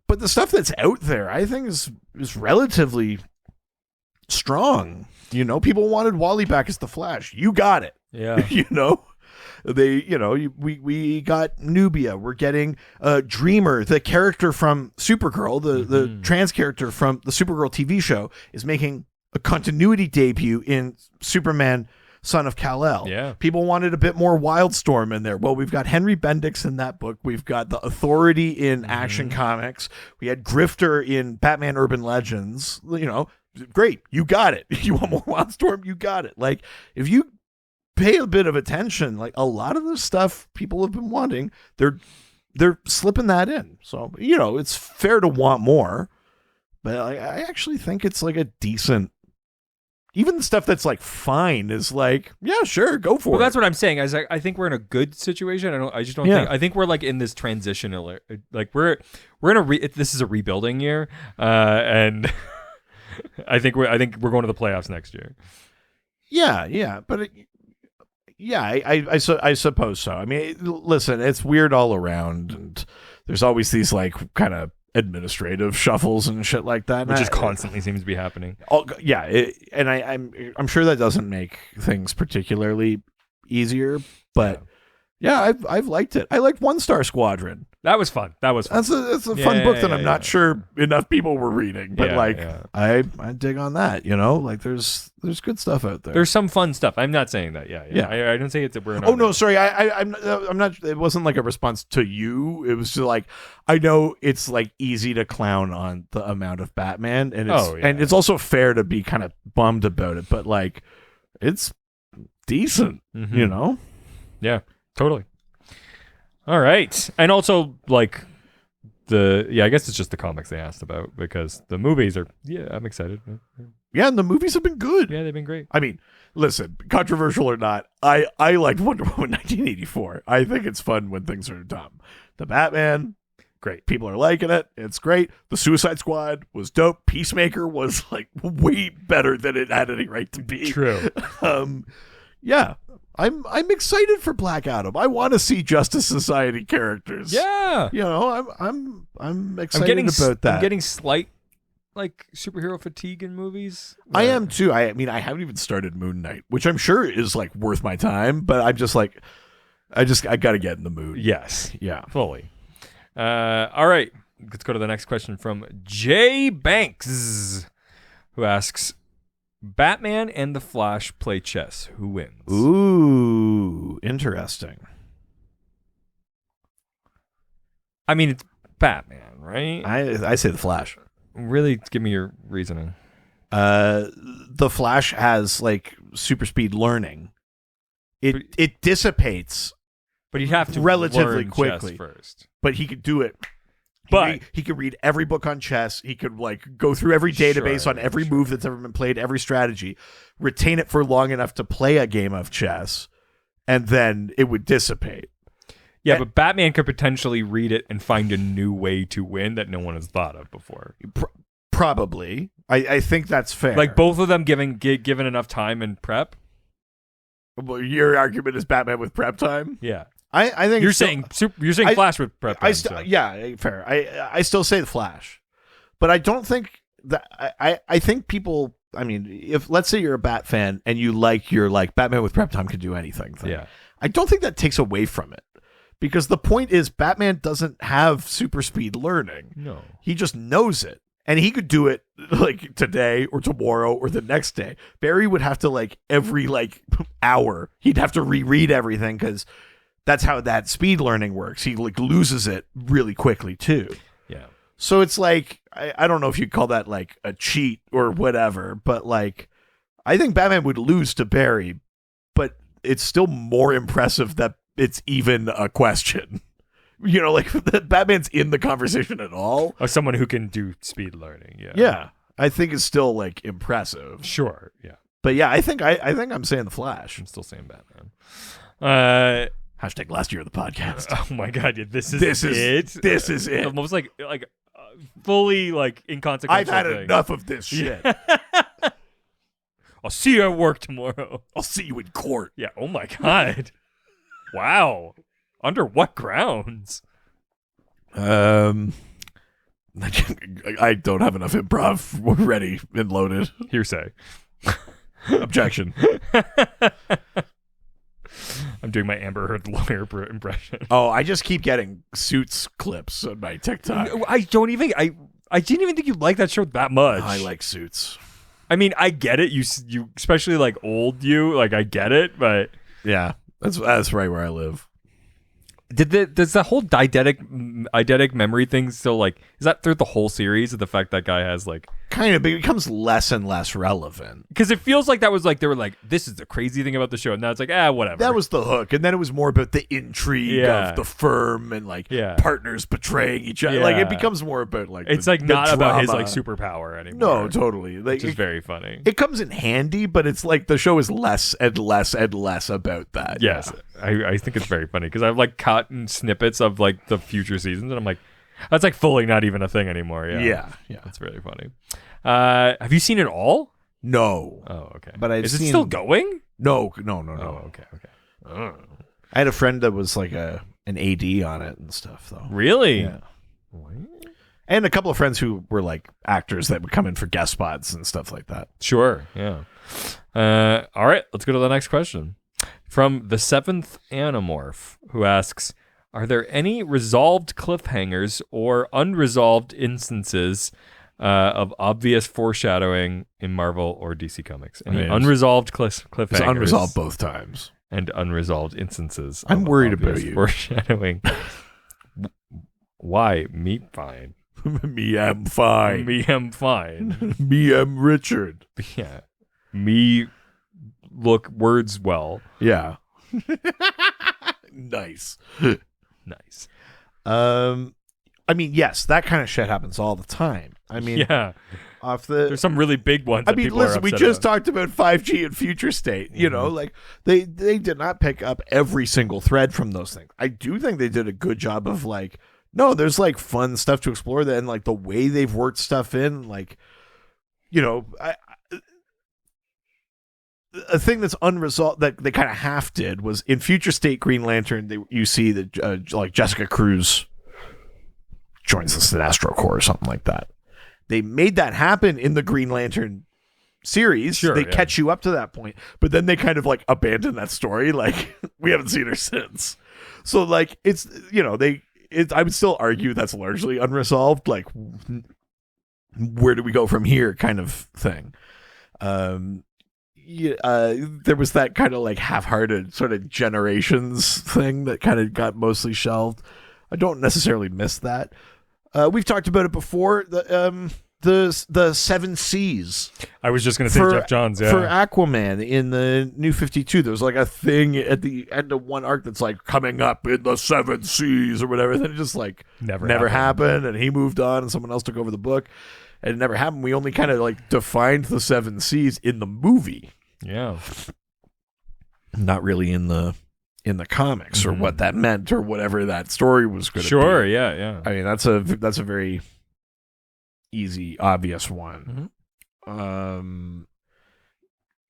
S2: But the stuff that's out there, I think is relatively strong. People wanted Wally back as the Flash. You got it.
S1: Yeah.
S2: We got Nubia. We're getting Dreamer, the character from Supergirl, the trans character from the Supergirl TV show, is making a continuity debut in Superman Son of Kal-El.
S1: Yeah.
S2: People wanted a bit more Wildstorm in there. Well, we've got Henry Bendix in that book. We've got the Authority in Action Comics. We had Grifter in Batman Urban Legends. Great. You got it. You want more Wildstorm? You got it. If you pay a bit of attention, a lot of the stuff people have been wanting, they're slipping that in. So, it's fair to want more, but I actually think it's a decent, even the stuff that's fine is yeah, sure, go for it.
S1: Well, that's what I'm saying. I think we're in a good situation. I just don't think, I think we're in this transitional, we're in this is a rebuilding year. And I think we're going to the playoffs next year.
S2: Yeah. But I suppose so. I mean, listen, it's weird all around, and there's always these kind of administrative shuffles and shit like that,
S1: which just constantly seems to be happening.
S2: And I'm sure that doesn't make things particularly easier, but I've liked it. I liked One Star Squadron.
S1: That was fun. That's
S2: a fun book that I'm not sure enough people were reading, but I dig on that. There's good stuff out there.
S1: There's some fun stuff. I'm not saying that. Yeah. I don't say it's that we're not.
S2: Oh no, sorry. I'm not. It wasn't a response to you. It was just I know it's
S1: easy to clown on
S2: the amount of Batman, and it's also fair to be kind of bummed about it, but it's decent.
S1: Yeah, totally. All right. And also, I guess it's just the comics they asked about, because the movies are, I'm excited.
S2: Yeah, and the movies have been good.
S1: Yeah, they've been great.
S2: I mean, listen, controversial or not, I liked Wonder Woman 1984. I think it's fun when things are dumb. The Batman, great. People are liking it. It's great. The Suicide Squad was dope. Peacemaker was way better than it had any right to be.
S1: True.
S2: Yeah. I'm excited for Black Adam. I want to see Justice Society characters.
S1: Yeah.
S2: I'm excited about that.
S1: I'm getting slight like superhero fatigue in movies.
S2: I am too. I mean, I haven't even started Moon Knight, which I'm sure is like worth my time, but I'm just like I got to get in the mood.
S1: Yes.
S2: Yeah.
S1: Fully. All right. Let's go to the next question from Jay Banks, who asks, Batman and the Flash play chess. Who wins?
S2: Ooh, interesting.
S1: I mean, it's Batman, right?
S2: I say the Flash.
S1: Really, give me your reasoning.
S2: The Flash has like super speed learning. It dissipates,
S1: but you have to
S2: relatively
S1: learn
S2: quickly
S1: chess first.
S2: But he could do it.
S1: But
S2: he could read every book on chess. He could like go through every database on every move that's ever been played, every strategy, retain it for long enough to play a game of chess, and then it would dissipate.
S1: Yeah, but Batman could potentially read it and find a new way to win that no one has thought of before.
S2: Probably. I think that's fair.
S1: Like both of them given enough time and prep.
S2: Well, your argument is Batman with prep time?
S1: Yeah.
S2: I think
S1: you're saying Flash with prep time.
S2: Yeah, fair. I still say the Flash, but I don't think that I think people. I mean, if let's say you're a Bat fan and you like your like Batman with prep time can do anything thing.
S1: Yeah,
S2: I don't think that takes away from it because the point is Batman doesn't have super speed learning.
S1: No, he
S2: just knows it. And he could do it like today or tomorrow or the next day. Barry would have to like every like hour, he'd have to reread everything because that's how that speed learning works. He like loses it really quickly too.
S1: Yeah.
S2: So it's like, I don't know if you'd call that like a cheat or whatever, but like, I think Batman would lose to Barry, but it's still more impressive that it's even a question. You know, like Batman's in the conversation at all.
S1: Or someone who can do speed learning. Yeah.
S2: Yeah. I think it's still like impressive.
S1: Sure. Yeah.
S2: But yeah, I think I'm saying the Flash.
S1: I'm still saying Batman.
S2: Hashtag last year of the podcast.
S1: Oh my god, this is it.
S2: This is it.
S1: Almost like fully like inconsequential.
S2: I've had enough of this shit.
S1: I'll see you at work tomorrow.
S2: I'll see you in court.
S1: Yeah. Oh my god. Wow. Under what grounds?
S2: I don't have enough improv ready and loaded.
S1: Hearsay.
S2: Objection.
S1: I'm doing my Amber Heard lawyer impression.
S2: Oh, I just keep getting Suits clips on my TikTok.
S1: I didn't even think you liked that show that much.
S2: I like Suits.
S1: I mean, I get it. You especially like old you. Like I get it, but
S2: yeah, that's right where I live.
S1: Does the whole eidetic memory thing still like is that through the whole series of the fact that guy has like
S2: kind of, but it becomes less and less relevant
S1: because it feels like that was like they were like this is the crazy thing about the show and now it's like whatever.
S2: That was the hook, and then it was more about the intrigue of the firm and like partners betraying each other. Like it becomes more about like
S1: it's like not about his like superpower anymore.
S2: No, totally. Like,
S1: which is very funny.
S2: It comes in handy, but it's like the show is less and less and less about that.
S1: Yes, I think it's very funny because I've like caught snippets of like the future seasons and I'm like that's like fully not even a thing anymore. Yeah. It's really funny. Have you seen it all?
S2: No.
S1: Oh, okay.
S2: But
S1: is it still going?
S2: No.
S1: Oh, okay.
S2: I had a friend that was like an AD on it and stuff though.
S1: Really?
S2: Yeah. What? And a couple of friends who were like actors that would come in for guest spots and stuff like that.
S1: Sure. Yeah. All right. Let's go to the next question from the Seventh Animorph, who asks, are there any resolved cliffhangers or unresolved instances of obvious foreshadowing in Marvel or DC Comics? Any unresolved cliffhangers?
S2: It's unresolved both times.
S1: And unresolved instances.
S2: I'm worried about you.
S1: Foreshadowing. Why? Me fine.
S2: Me am fine.
S1: Me am fine.
S2: Me am Richard.
S1: Yeah. Me look words well.
S2: Yeah. Nice.
S1: Nice.
S2: I mean, yes, that kind of shit happens all the time. I mean,
S1: yeah. There's some really big ones.
S2: I mean, listen, we just talked about 5G and future state. You know, like they did not pick up every single thread from those things. I do think they did a good job of like, no, there's like fun stuff to explore that, and like the way they've worked stuff in, like, you know, a thing that's unresolved that they kind of half did was in Future State Green Lantern. You see that like Jessica Cruz joins the Sinestro Corps or something like that. They made that happen in the Green Lantern series.
S1: Sure,
S2: they catch you up to that point, but then they kind of like abandon that story. Like we haven't seen her since. So like it's I would still argue that's largely unresolved. Like where do we go from here, kind of thing. There was that kind of like half-hearted sort of Generations thing that kind of got mostly shelved. I don't necessarily miss that. We've talked about it before. The Seven Seas.
S1: I was just going to say Jeff Johns,
S2: for Aquaman in the New 52. There was like a thing at the end of one arc that's like coming up in the Seven Seas or whatever. Then it just like never happened, and he moved on, and someone else took over the book, and it never happened. We only kind of like defined the Seven Seas in the movie.
S1: Yeah,
S2: not really in the comics or what that meant or whatever that story was going to be.
S1: Sure, yeah.
S2: I mean, that's a very easy, obvious one.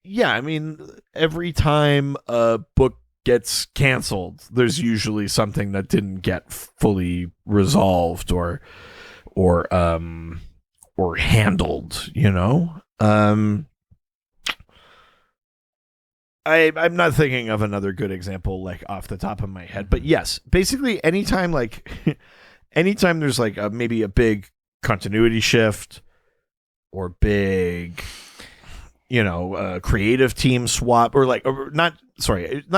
S2: Yeah, I mean, every time a book gets canceled, there's usually something that didn't get fully resolved or handled, I'm not thinking of another good example like off the top of my head, but yes, basically anytime there's like maybe a big continuity shift or big creative team swap, or not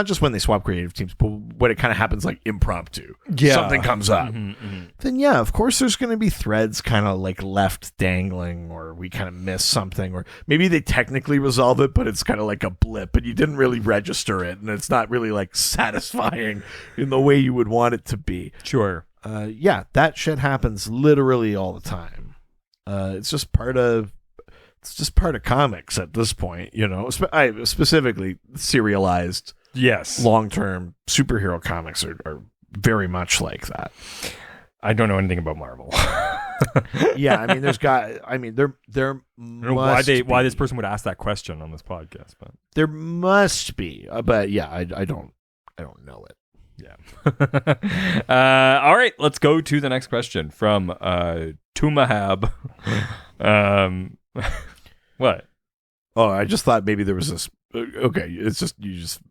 S2: just when they swap creative teams, but when it kind of happens like impromptu, something comes up, then yeah, of course there's going to be threads kind of like left dangling, or we kind of miss something, or maybe they technically resolve it, but it's kind of like a blip and you didn't really register it, and it's not really like satisfying in the way you would want it to be.
S1: Sure.
S2: Yeah, that shit happens literally all the time. It's just part of comics at this point, specifically serialized, long-term superhero comics are very much like that.
S1: I don't know anything about Marvel.
S2: Yeah, I mean, there
S1: why this person would ask that question on this podcast, but
S2: there must be. But yeah, I don't know it.
S1: Yeah. All right, let's go to the next question from Tumahab. What?
S2: Oh, I just thought maybe there was this. Okay, it's just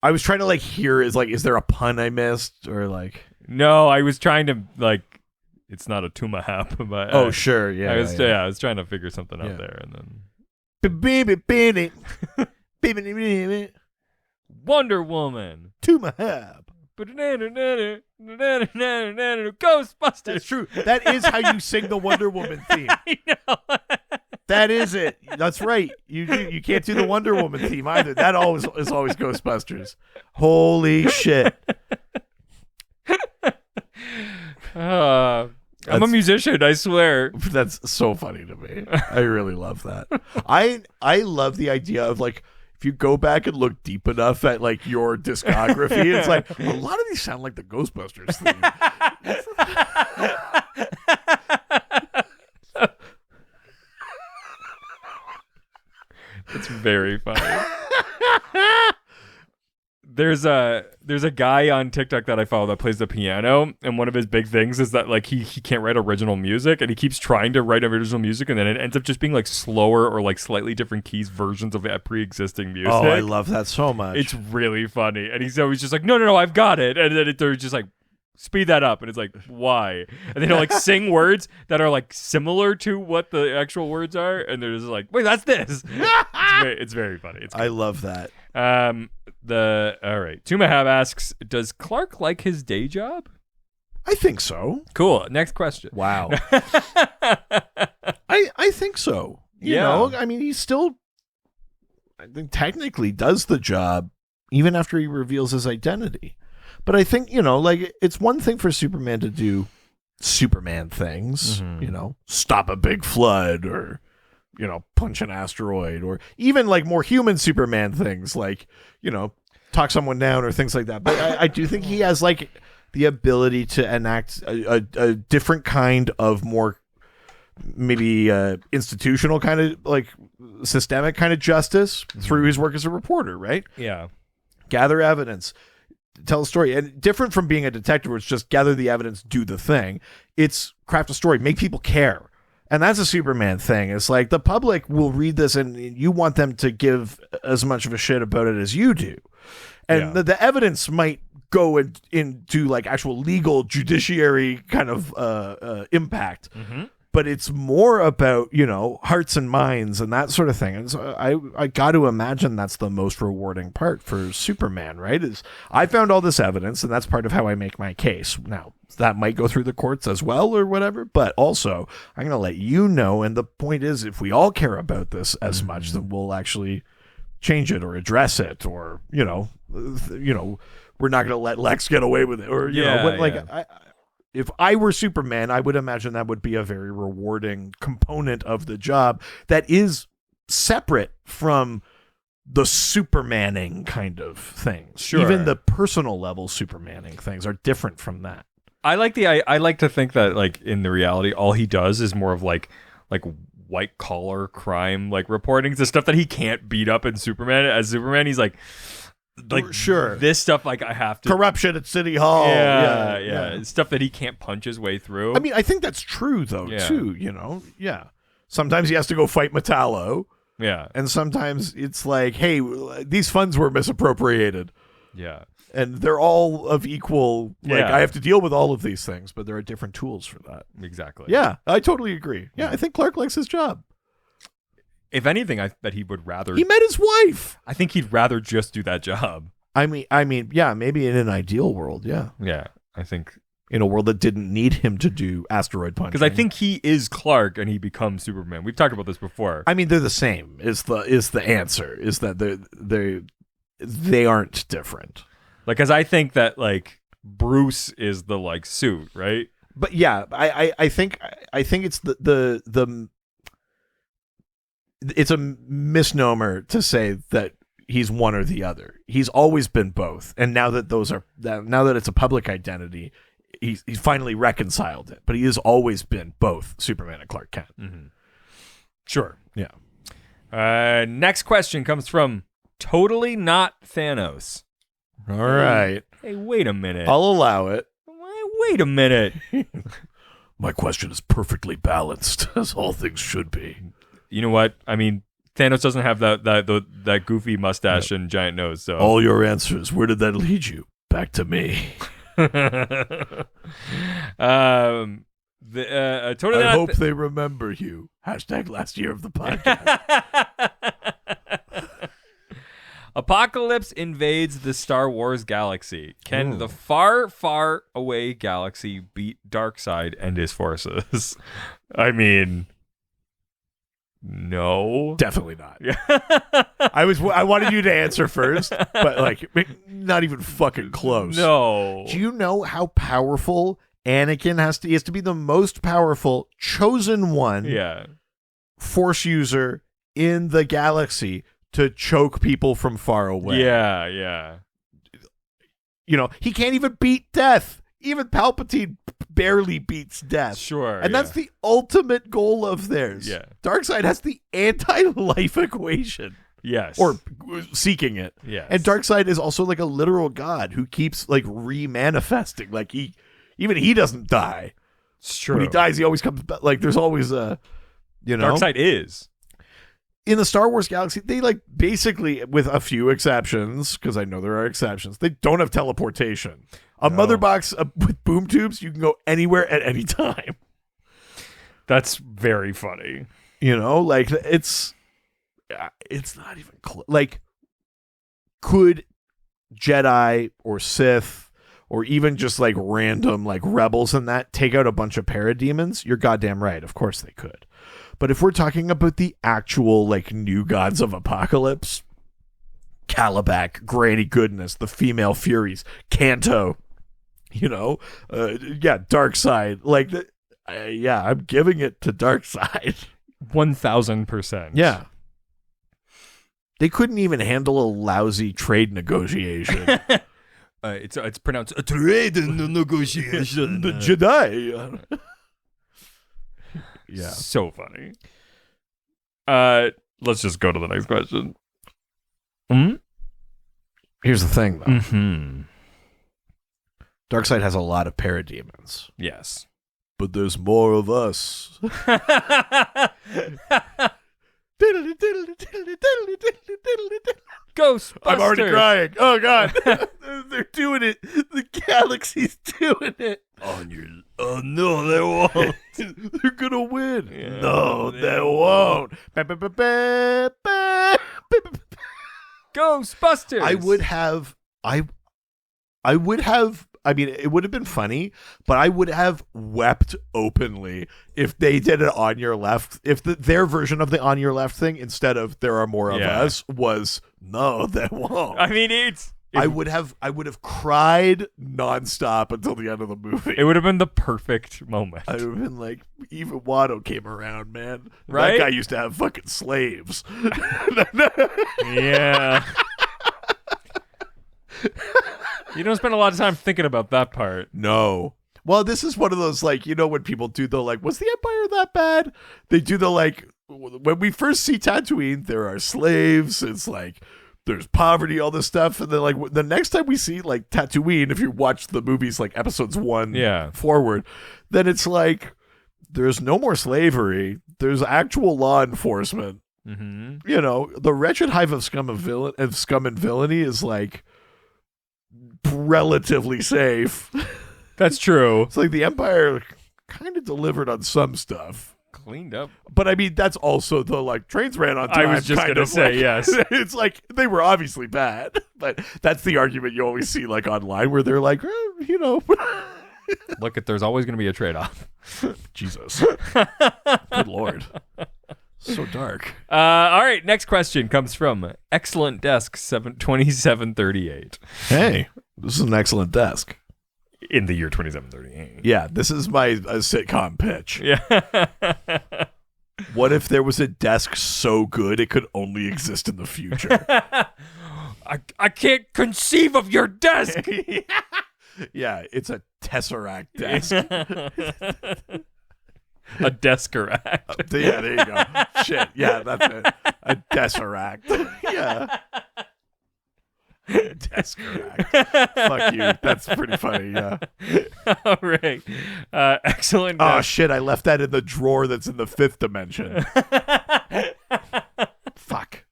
S2: I was trying to like hear is there a pun I missed, or like?
S1: No, I was trying to like. It's not a Tumahab, but
S2: oh sure, yeah.
S1: I was trying to figure something out there, and
S2: then.
S1: Wonder Woman.
S2: Tumahab.
S1: Ghostbusters.
S2: That's true. That is how you sing the Wonder Woman theme.
S1: I know.
S2: That is it. That's right. You can't do the Wonder Woman theme either. That is always Ghostbusters. Holy shit.
S1: I'm a musician, I swear.
S2: That's so funny to me. I really love that. I love the idea of like, if you go back and look deep enough at like your discography, it's like a lot of these sound like the Ghostbusters theme.
S1: It's very funny. There's a guy on TikTok that I follow that plays the piano, and one of his big things is that like he can't write original music, and he keeps trying to write original music, and then it ends up just being like slower or like slightly different keys versions of that pre-existing music.
S2: Oh, I love that so much.
S1: It's really funny, and he's always just like, no, I've got it, and then they're just like, speed that up, and it's like, why? And then he'll like sing words that are like similar to what the actual words are, and they're just like, wait, that's this. It's very funny. It's
S2: I love that.
S1: All right. Tumahab asks, does Clark like his day job?
S2: I think so.
S1: Cool. Next question.
S2: Wow. I think so. You know, I mean, he still, I think, technically does the job even after he reveals his identity. But I think, like, it's one thing for Superman to do Superman things, stop a big flood, or punch an asteroid, or even like more human Superman things like, talk someone down or things like that. But I do think he has like the ability to enact a different kind of more maybe institutional kind of like systemic kind of justice through his work as a reporter, right?
S1: Yeah.
S2: Gather evidence, tell a story. And different from being a detective where it's just gather the evidence, do the thing. It's craft a story, make people care. And that's a Superman thing. It's like the public will read this and you want them to give as much of a shit about it as you do. And the evidence might go into like actual legal judiciary kind of impact. Mm-hmm. But it's more about, hearts and minds and that sort of thing. And so I got to imagine that's the most rewarding part for Superman, right? Is I found all this evidence, and that's part of how I make my case. Now, that might go through the courts as well or whatever, but also I'm going to let you know. And the point is, if we all care about this as much, then we'll actually change it or address it, or, we're not going to let Lex get away with it, or, if I were Superman, I would imagine that would be a very rewarding component of the job that is separate from the Supermaning kind of things.
S1: Sure.
S2: Even the personal level Supermaning things are different from that.
S1: I like to think that like in the reality, all he does is more of like white collar crime, like reporting to stuff that he can't beat up in Superman. As Superman, he's like
S2: sure,
S1: this stuff like I have to
S2: corruption at City Hall,
S1: yeah. Stuff that he can't punch his way through.
S2: I mean, I think that's true though too. Sometimes he has to go fight Metallo, and sometimes it's like, hey, these funds were misappropriated, and they're all of equal. I have to deal with all of these things, but there are different tools for that.
S1: Exactly.
S2: Yeah, I totally agree. Yeah, I think Clark likes his job.
S1: If anything, I bet he would rather.
S2: He met his wife.
S1: I think he'd rather just do that job.
S2: I mean, yeah, maybe in an ideal world, yeah.
S1: Yeah, I think
S2: in a world that didn't need him to do asteroid punching.
S1: Because I think he is Clark and he becomes Superman. We've talked about this before.
S2: I mean, they're the same. Is the answer? Is that they aren't different?
S1: Like, because I think that like Bruce is the like suit, right?
S2: But yeah, I think it's the it's a misnomer to say that he's one or the other. He's always been both, and now that it's a public identity, he's finally reconciled it. But he has always been both Superman and Clark Kent.
S1: Mm-hmm. Sure.
S2: Yeah.
S1: Next question comes from Totally Not Thanos.
S2: All right.
S1: Hey, wait a minute.
S2: I'll allow it.
S1: Wait a minute.
S2: My question is perfectly balanced, as all things should be.
S1: You know what? I mean, Thanos doesn't have that goofy mustache and giant nose. So
S2: all your answers, where did that lead you? Back to me.
S1: Totally
S2: I hope they remember you. # last year of the podcast.
S1: Apocalypse invades the Star Wars galaxy. Can the far, far away galaxy beat Darkseid and his forces? I mean, no,
S2: definitely not. I wanted you to answer first, but like not even fucking close.
S1: No.
S2: Do you know how powerful Anakin has to? He has to be the most powerful chosen one. Force user in the galaxy to choke people from far away.
S1: Yeah.
S2: He can't even beat death. Even Palpatine barely beats death.
S1: Sure.
S2: And that's the ultimate goal of theirs.
S1: Yeah.
S2: Darkseid has the anti-life equation.
S1: Yes.
S2: Or seeking it.
S1: Yes.
S2: And Darkseid is also like a literal god who keeps like re-manifesting. Like he doesn't die.
S1: It's true.
S2: When he dies, he always comes back. Like there's always
S1: Darkseid is.
S2: In the Star Wars galaxy, they like basically, with a few exceptions, because I know there are exceptions, they don't have teleportation. A mother box with boom tubes, you can go anywhere at any time.
S1: That's very funny.
S2: Like it's not even close. Like, could Jedi or Sith or even just like random like rebels and that take out a bunch of parademons? You're goddamn right. Of course they could. But if we're talking about the actual like new gods of Apocalypse, Calabac, Granny Goodness, the female Furies, Kanto, Darkseid, like, I'm giving it to Darkseid.
S1: 1000%.
S2: Yeah. They couldn't even handle a lousy trade negotiation.
S1: It's pronounced a trade negotiation.
S2: The Jedi.
S1: Yeah. So funny. Let's just go to the next question.
S2: Here's the thing, though.
S1: Mm-hmm.
S2: Darkseid has a lot of parademons.
S1: Yes.
S2: But there's more of us.
S1: Ghostbusters.
S2: I'm already crying. Oh, God. They're doing it. The galaxy's doing it. Oh, no, they won't. They're going to win.
S1: Yeah,
S2: no, they won't.
S1: Ghostbusters.
S2: I mean, it would have been funny, but I would have wept openly if they did it on your left. If their version of the on your left thing, instead of there are more of us, was no, they won't.
S1: I mean,
S2: I would have cried nonstop until the end of the movie.
S1: It would have been the perfect moment.
S2: I would have been like, even Watto came around, man.
S1: Right?
S2: That guy used to have fucking slaves.
S1: Yeah. You don't spend a lot of time thinking about that part.
S2: No. Well, this is one of those, like, you know, when people do the, like, was the Empire that bad? They do the, like, when we first see Tatooine, there are slaves. It's like, there's poverty, all this stuff. And then, like, the next time we see, like, Tatooine, if you watch the movies, like, episodes 1 forward, then it's like, there's no more slavery. There's actual law enforcement.
S1: Mm-hmm.
S2: You know, the wretched hive of scum and villainy is, like, relatively safe.
S1: That's true.
S2: It's like the Empire kind of delivered on some stuff.
S1: Cleaned up.
S2: But I mean, that's also the, like, trains ran on time.
S1: I was just going to say,
S2: like,
S1: yes.
S2: It's like, they were obviously bad. But that's the argument you always see, like, online where they're like, you know.
S1: Look, there's always going to be a trade-off.
S2: Jesus. Good Lord. So dark.
S1: All right, next question comes from Excellent Desk 2738.
S2: Hey, this is an excellent desk.
S1: In the year 2738.
S2: Yeah, this is my sitcom pitch.
S1: Yeah.
S2: What if there was a desk so good it could only exist in the future?
S1: I can't conceive of your desk.
S2: Yeah, it's a Tesseract desk.
S1: A Deskeract.
S2: Yeah, there you go. Shit, yeah, that's it. A Tesseract. Yeah. Tesseract. Fuck you. That's pretty funny, yeah.
S1: All right. Excellent.
S2: Oh, shit, I left that in the drawer that's in the 5th dimension. Fuck.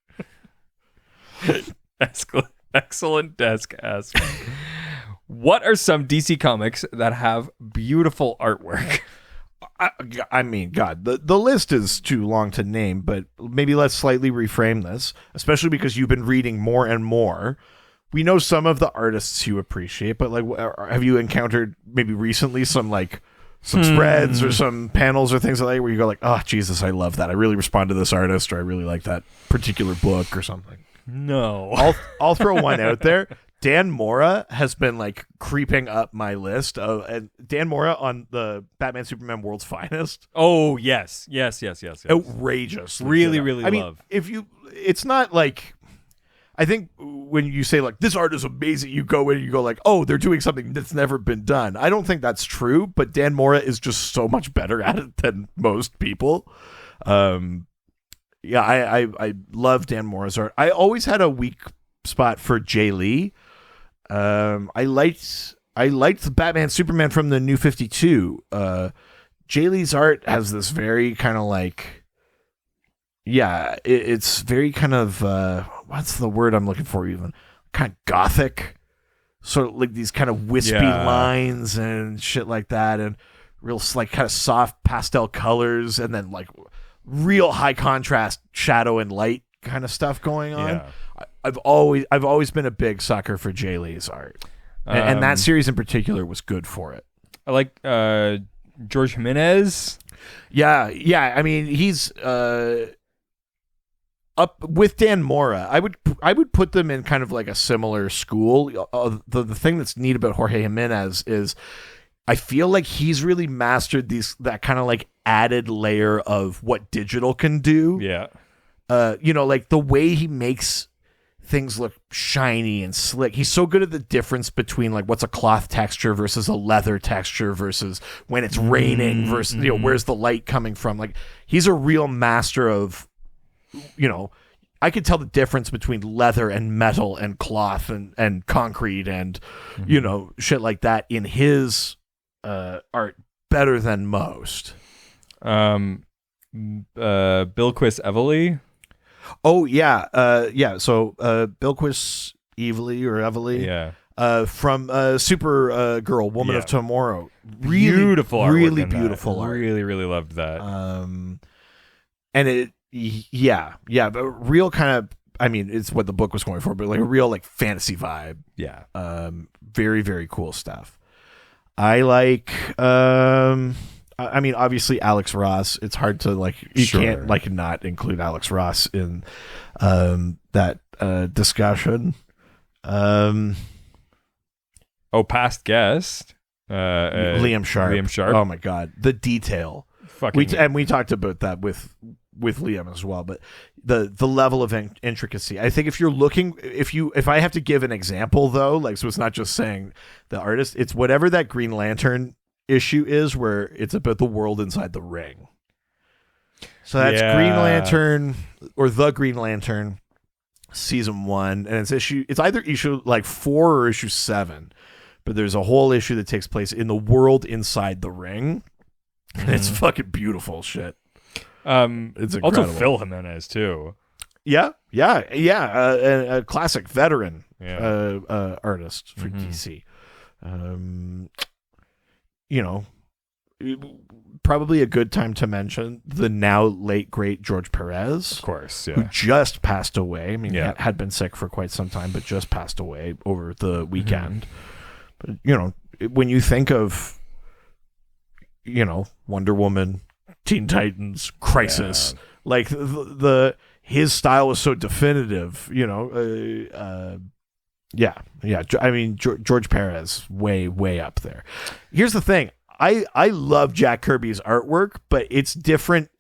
S1: Excellent Desk asks, what are some DC comics that have beautiful artwork?
S2: I mean, God, the list is too long to name, but maybe let's slightly reframe this, especially because you've been reading more and more. We know some of the artists you appreciate, but, like, have you encountered maybe recently some spreads or some panels or things like that where you go like, oh, Jesus, I love that. I really respond to this artist, or I really like that particular book or something.
S1: No.
S2: I'll throw one out there. Dan Mora has been, like, creeping up my list and Dan Mora on the Batman Superman World's Finest.
S1: Oh, yes.
S2: Outrageous.
S1: Really, really love.
S2: Mean, it's not like, I think when you say, like, this art is amazing, you go in and you go like, oh, they're doing something that's never been done. I don't think that's true, but Dan Mora is just so much better at it than most people. Yeah, I love Dan Mora's art. I always had a weak spot for Jay Lee. I liked the Batman Superman from the New 52. Jay Lee's art has this very kind of like, yeah, it's very kind of what's the word I'm looking for even? Kind of gothic, sort of like these kind of wispy lines and shit like that, and real like kind of soft pastel colors, and then like real high contrast shadow and light kind of stuff going on.
S1: Yeah.
S2: I've always been a big sucker for Jay Lee's art, and that series in particular was good for it.
S1: I like George Jimenez.
S2: Yeah. I mean, he's up with Dan Mora. I would put them in kind of like a similar school. The thing that's neat about Jorge Jimenez is I feel like he's really mastered that kind of like added layer of what digital can do.
S1: Yeah.
S2: Like the way he makes things look shiny and slick. He's so good at the difference between like what's a cloth texture versus a leather texture versus when it's raining versus where's the light coming from. Like he's a real master of I could tell the difference between leather and metal and cloth and concrete and, shit like that in his art better than most.
S1: Bilquist Evely.
S2: Oh, yeah. So Bilquist Evely.
S1: Yeah.
S2: From Supergirl, Woman of Tomorrow.
S1: Really beautiful art.
S2: Really beautiful art.
S1: Really, really loved that.
S2: And but real kind of, it's what the book was going for, but like a real like fantasy vibe.
S1: Yeah.
S2: Very, very cool stuff. I like, obviously Alex Ross. It's hard to like, you can't like not include Alex Ross in that discussion.
S1: Past guest.
S2: Liam Sharp. Oh my God. The detail. We talked about that with Liam as well, but the level of intricacy. I think if you're looking, if I have to give an example though, like, so it's not just saying the artist, it's whatever that Green Lantern issue is where it's about the world inside the ring. So that's Green Lantern or The Green Lantern season 1, and it's either issue like 4 or issue 7, but there's a whole issue that takes place in the world inside the ring. And it's fucking beautiful shit. It's incredible.
S1: Also Phil Jimenez too.
S2: Yeah. A classic veteran artist for DC. Probably a good time to mention the now late great George Perez,
S1: of course,
S2: who just passed away. Had been sick for quite some time, but just passed away over the weekend. But when you think of Wonder Woman, Teen Titans, Crisis, like his style was so definitive. George Perez, way up there. Here's the thing. I love Jack Kirby's artwork, but it's different.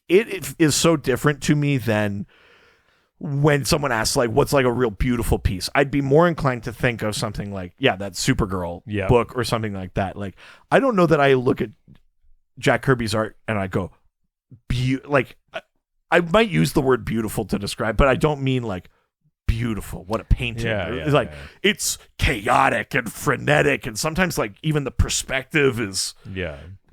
S2: It is so different to me than when someone asks, like, what's like a real beautiful piece. I'd be more inclined to think of something like, that Supergirl book or something like that. Like, I don't know that I look at Jack Kirby's art and I go, I might use the word beautiful to describe, but I don't mean like beautiful. What a painting. It's chaotic and frenetic, and sometimes like even the perspective is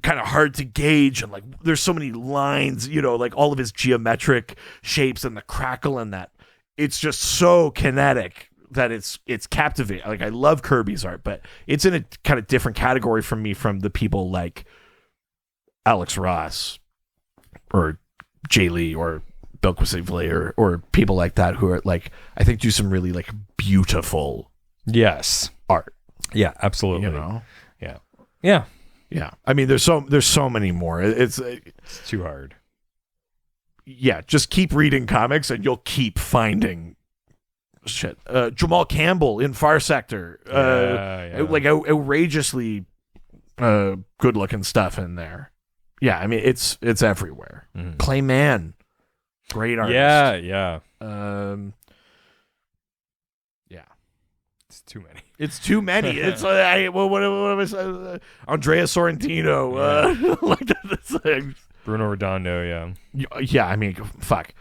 S2: kind of hard to gauge, and like there's so many lines, like all of his geometric shapes and the crackle and that. It's just so kinetic that it's captivating. Like, I love Kirby's art, but it's in a kind of different category from me from the people like Alex Ross or Jay Lee or Bilquist Evely or people like that who are like, I think do some really like beautiful art.
S1: Yeah, absolutely.
S2: Yeah. I mean, there's so many more. It's
S1: too hard.
S2: Yeah, just keep reading comics and you'll keep finding shit. Jamal Campbell in Far Sector, like outrageously good looking stuff in there. Yeah, I mean it's everywhere. Clay Mann, great artist.
S1: Yeah. It's too many. It's like, what was
S2: Andrea Sorrentino, like that's like,
S1: Bruno Redondo.
S2: Yeah. I mean, fuck.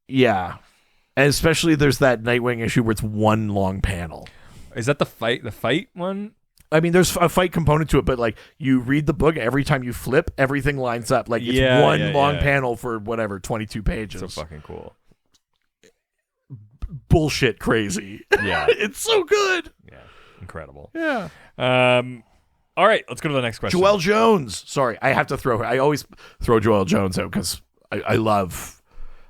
S2: Yeah, and especially there's that Nightwing issue where it's one long panel.
S1: Is that the fight one?
S2: I mean, there's a fight component to it, but like you read the book, every time you flip, everything lines up. Like it's one long panel for whatever 22 pages.
S1: So fucking cool.
S2: Bullshit crazy.
S1: Yeah.
S2: It's so good.
S1: Yeah. Incredible.
S2: Yeah.
S1: All right, let's go to the next question.
S2: Joelle Jones. Sorry, I have to throw her. I always throw Joelle Jones out because I love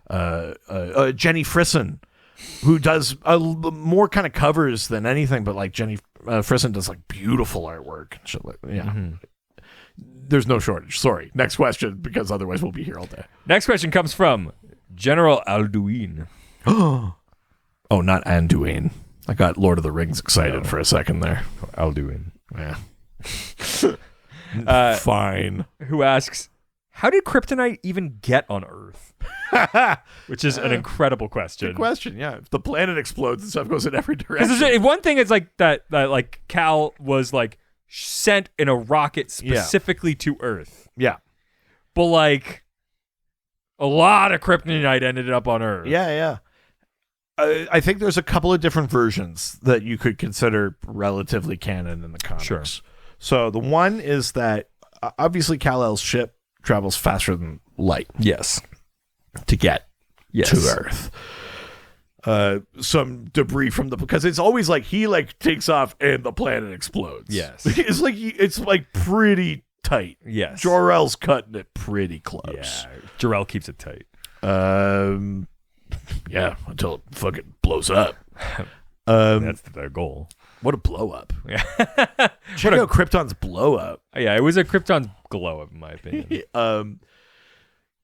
S2: Jenny Frisson, who does more kind of covers than anything, but like Jenny Frisson does like beautiful artwork and shit like that. Yeah. There's no shortage. Sorry. Next question, because otherwise we'll be here all day.
S1: Next question comes from General Alduin.
S2: Oh, not Anduin. I got Lord of the Rings excited for a second there.
S1: Alduin.
S2: Yeah. Fine.
S1: Who asks, how did Kryptonite even get on Earth? Which is an incredible question.
S2: Good question, yeah. If the planet explodes and stuff goes in every direction.
S1: One thing is like that like Cal was like sent in a rocket specifically to Earth.
S2: Yeah.
S1: But like, A lot of kryptonite ended up on Earth.
S2: Yeah. I think there's a couple of different versions that you could consider relatively canon in the comics.
S1: Sure.
S2: So the one is that obviously Kal-El's ship travels faster than light.
S1: Yes.
S2: To get
S1: Yes.
S2: to Earth. Some debris from because it's always like he like takes off and the planet explodes.
S1: Yes.
S2: It's like pretty tight.
S1: Yes.
S2: Jor-El's cutting it pretty close.
S1: Yeah. Jor-El keeps it tight.
S2: Yeah, until it fucking blows up.
S1: That's the goal.
S2: What a blow up.
S1: Yeah.
S2: Check out Krypton's blow up.
S1: Yeah, it was a Krypton's glow up in my opinion.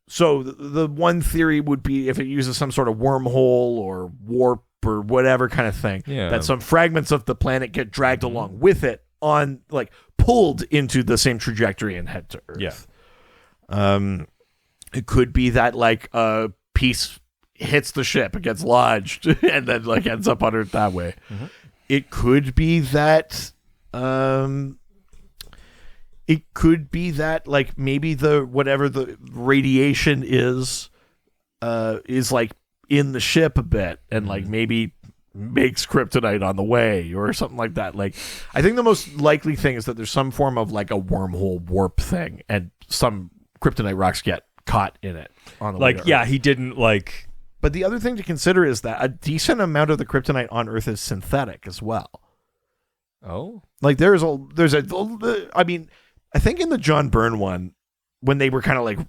S2: So the one theory would be if it uses some sort of wormhole or warp or whatever kind of thing, that some fragments of the planet get dragged along with it on like pulled into the same trajectory and head to Earth.
S1: Yeah.
S2: It could be that like a piece hits the ship, it gets lodged, and then like ends up on Earth that way. Mm-hmm. It could be that like maybe the whatever the radiation is like in the ship a bit and like maybe makes kryptonite on the way or something like that. Like I think the most likely thing is that there's some form of like a wormhole warp thing and some kryptonite rocks get caught in it on the way to Earth.
S1: He didn't like.
S2: But the other thing to consider is that a decent amount of the kryptonite on Earth is synthetic as well.
S1: Oh,
S2: like I mean, I think in the John Byrne one, when they were kind of like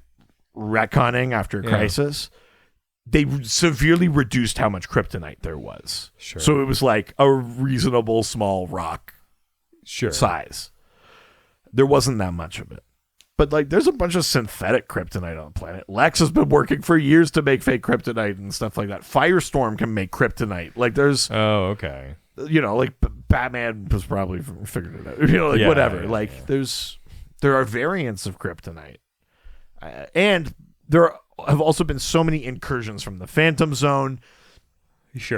S2: retconning after Crisis, they severely reduced how much kryptonite there was.
S1: Sure.
S2: So it was like a reasonable small rock size. There wasn't that much of it. But like there's a bunch of synthetic kryptonite on the planet. Lex has been working for years to make fake kryptonite and stuff like that. Firestorm can make kryptonite. Like there's
S1: okay.
S2: You know, like Batman was probably figured it out. You know, like whatever. There are variants of kryptonite. And there have also been so many incursions from the Phantom Zone.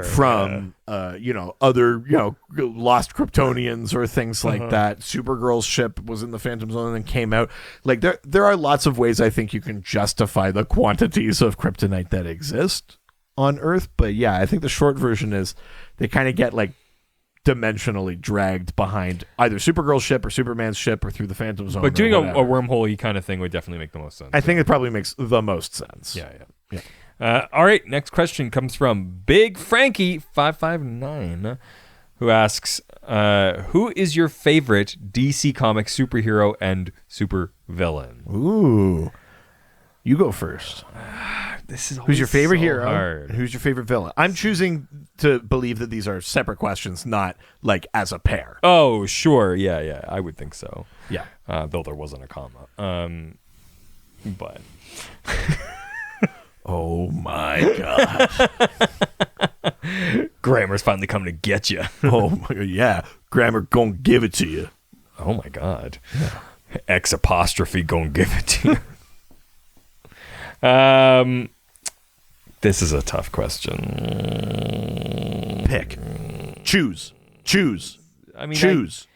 S2: From other lost Kryptonians or things like that. Supergirl's ship was in the Phantom Zone and then came out. Like there are lots of ways I think you can justify the quantities of kryptonite that exist on Earth. But yeah, I think the short version is they kind of get like dimensionally dragged behind either Supergirl's ship or Superman's ship or through the Phantom Zone.
S1: But doing a wormhole-y kind of thing would definitely make the most sense.
S2: I think it probably makes the most sense.
S1: Yeah. All right, next question comes from Big Frankie 559, who asks, "Who is your favorite DC comic superhero and supervillain?"
S2: Ooh, you go first.
S1: This is
S2: who's your favorite hero?
S1: Hard.
S2: Who's your favorite villain? I'm choosing to believe that these are separate questions, not like as a pair.
S1: Oh, sure, yeah, I would think so.
S2: Yeah,
S1: though there wasn't a comma. But.
S2: Oh my God.
S1: Grammar's finally coming to get you.
S2: Oh my God, yeah. Grammar gonna give it to you.
S1: Oh my God. X apostrophe gonna give it to you. This is a tough question.
S2: Pick. Choose.
S1: I mean,
S2: choose.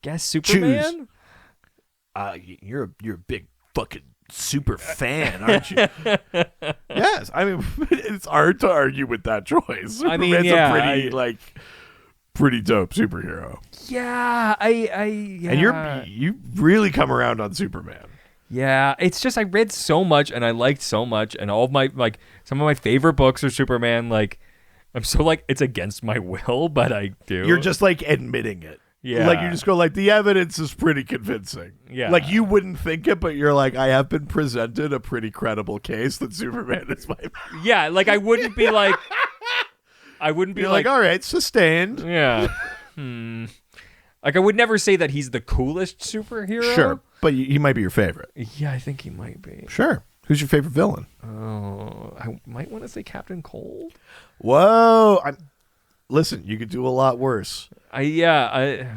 S1: Guess Superman?
S2: You're a big fucking super fan, aren't you? Yes, I mean it's hard to argue with that choice. Superman's a pretty dope superhero.
S1: Yeah,
S2: and you really come around on Superman.
S1: Yeah, it's just I read so much and I liked so much, and all of my some of my favorite books are Superman. Like I'm so it's against my will, but I do.
S2: You're just admitting it.
S1: Yeah.
S2: Like you just go the evidence is pretty convincing.
S1: Yeah.
S2: Like you wouldn't think it, but you're I have been presented a pretty credible case that Superman is my
S1: Yeah, I wouldn't be I wouldn't be
S2: you're all right, sustained.
S1: Yeah. I would never say that he's the coolest superhero.
S2: Sure. But he might be your favorite.
S1: Yeah, I think he might be.
S2: Sure. Who's your favorite villain?
S1: Oh, I might want to say Captain Cold.
S2: Whoa. Listen, you could do a lot worse.
S1: Yeah.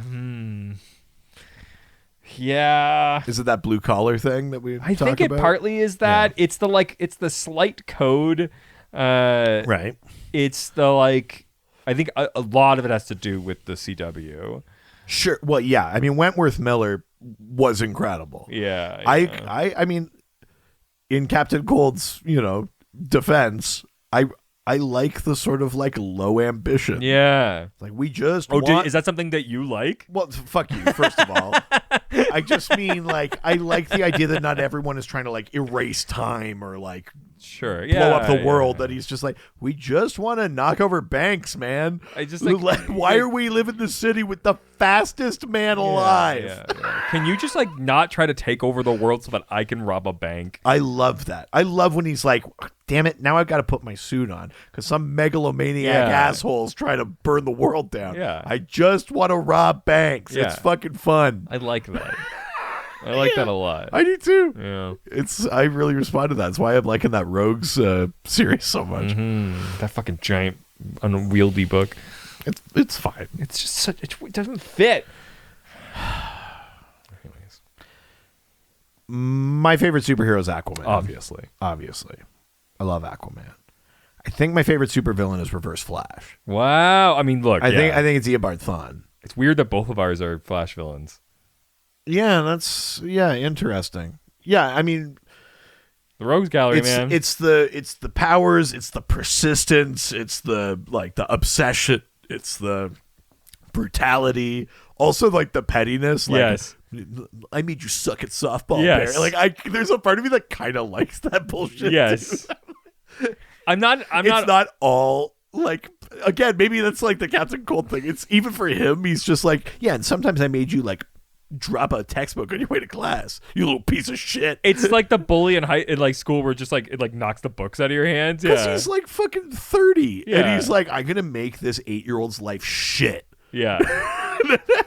S2: Is it that blue collar thing that we?
S1: I think it partly is that. Yeah. It's the slight code.
S2: Right.
S1: It's the I think a lot of it has to do with the CW.
S2: Sure. Well, yeah. I mean, Wentworth Miller was incredible.
S1: Yeah.
S2: I mean, in Captain Cold's, defense, I like the sort of like low ambition.
S1: Yeah.
S2: Like we just want...
S1: is that something that you like?
S2: Well, fuck you, first of all. I just mean like I like the idea that not everyone is trying to like erase time or like blow up the world. That he's just like, we just want to knock over banks, man.
S1: I just like
S2: why are we living in the city with the fastest man alive?
S1: Yeah. Can you just like not try to take over the world so that I can rob a bank?
S2: I love that. I love when he's like, damn it, now I've got to put my suit on because some megalomaniac assholes try to burn the world down.
S1: Yeah.
S2: I just want to rob banks.
S1: Yeah.
S2: It's fucking fun.
S1: I like that. I like that a lot.
S2: I do too.
S1: Yeah.
S2: I really respond to that. That's why I'm liking that Rogues series so much.
S1: Mm-hmm. That fucking giant unwieldy book.
S2: It's fine.
S1: It's just it doesn't fit. Anyways.
S2: My favorite superhero is Aquaman.
S1: Obviously.
S2: I love Aquaman. I think my favorite supervillain is Reverse Flash.
S1: Wow. I mean, look.
S2: I think it's Eobard Thawne.
S1: It's weird that both of ours are Flash villains.
S2: Yeah, that's interesting. Yeah, I mean,
S1: the Rogues Gallery, man.
S2: It's the powers, it's the persistence, it's the obsession, it's the brutality, also like the pettiness. Like,
S1: yes,
S2: I made you suck at softball.
S1: Yes,
S2: Bear. Like there's a part of me that kind of likes that bullshit.
S1: Yes, I'm not.
S2: It's not all. Like, again, maybe that's like the Captain Cold thing. It's even for him, he's just like, yeah, and sometimes I made you like drop a textbook on your way to class, you little piece of shit.
S1: It's like the bully in like school where just like it like knocks the books out of your hands.
S2: Because he's like fucking 30.
S1: Yeah.
S2: And he's like, I'm going to make this 8-year-old's life shit.
S1: Yeah.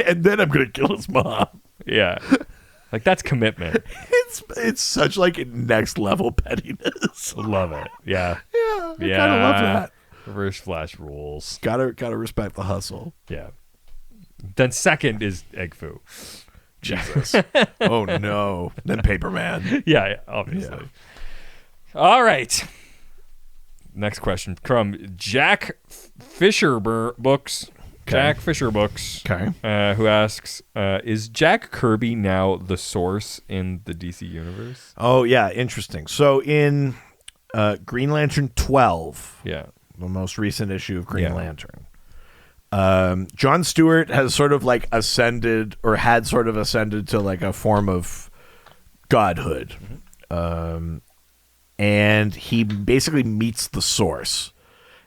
S2: And then I'm going to kill his mom.
S1: Yeah. Like, that's commitment.
S2: It's such like next level pettiness.
S1: Love it. Yeah.
S2: Yeah. I kind of love that.
S1: Reverse Flash rules.
S2: Gotta respect the hustle.
S1: Yeah. Then second is Egg Foo.
S2: Jesus. Oh no. Then Paperman.
S1: Yeah, obviously. Yeah. All right. Next question from Jack Fisher Books. Okay. Jack Fisher Books.
S2: Okay.
S1: Who asks, is Jack Kirby now the Source in the DC universe?
S2: Oh yeah, interesting. So in Green Lantern 12,
S1: yeah,
S2: the most recent issue of Green Lantern, John Stewart has sort of like ascended, or had sort of ascended to like a form of godhood. Mm-hmm. And he basically meets the Source.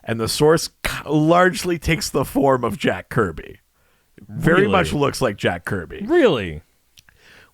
S2: And the Source largely takes the form of Jack Kirby. Very much looks like Jack Kirby.
S1: Really?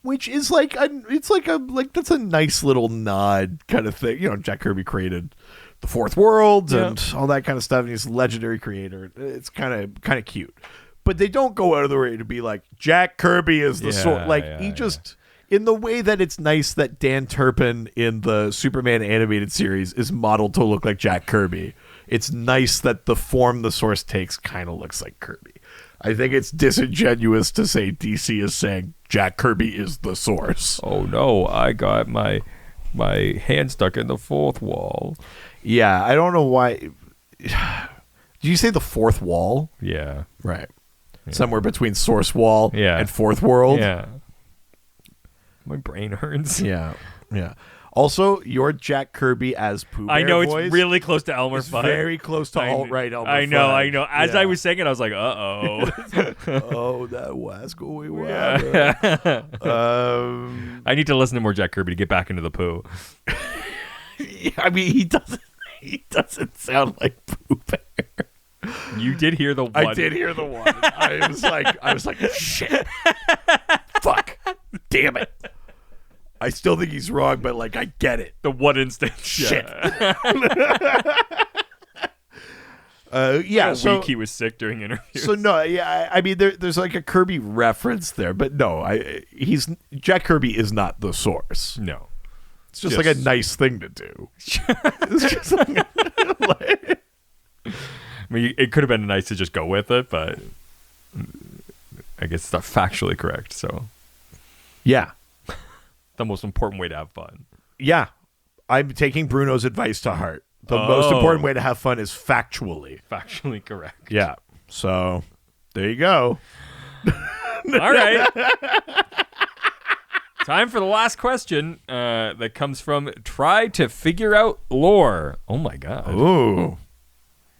S2: Which is like, that's a nice little nod kind of thing. You know, Jack Kirby created the Fourth World and all that kind of stuff. And he's a legendary creator. It's kind of cute. But they don't go out of the way to be like, Jack Kirby is the Source. Like, he just... In the way that it's nice that Dan Turpin in the Superman animated series is modeled to look like Jack Kirby. It's nice that the form the Source takes kind of looks like Kirby. I think it's disingenuous to say DC is saying Jack Kirby is the Source.
S1: Oh no, I got my hand stuck in the fourth wall.
S2: Yeah, I don't know why. Did you say the fourth wall?
S1: Yeah.
S2: Right.
S1: Yeah.
S2: Somewhere between Source Wall and Fourth World?
S1: Yeah. My brain hurts.
S2: Yeah. Also, your Jack Kirby as Pooh Bear
S1: I know,
S2: voice
S1: it's really close to Elmer Fudd.
S2: Very close to alt-right Elmer
S1: I know.
S2: Fudd.
S1: As I was saying it, I was like, uh-oh.
S2: Oh, that was going well.
S1: I need to listen to more Jack Kirby to get back into the Pooh.
S2: I mean, he doesn't sound like Pooh Bear.
S1: You did hear the one.
S2: I did hear the one. I was like, shit. Fuck. Damn it. I still think he's wrong, but like, I get it.
S1: The one instance.
S2: Shit.
S1: So week he was sick during interviews.
S2: So no, I mean, there's like a Kirby reference there, but no, Jack Kirby is not the Source.
S1: No.
S2: It's just like a nice thing to do. It's just like,
S1: I mean, it could have been nice to just go with it, but I guess it's not factually correct. So,
S2: yeah,
S1: the most important way to have fun.
S2: Yeah, I'm taking Bruno's advice to heart. The most important way to have fun is factually
S1: correct.
S2: Yeah. So there you go.
S1: All right. Time for the last question that comes from Try to Figure Out Lore. Oh, my God.
S2: Ooh.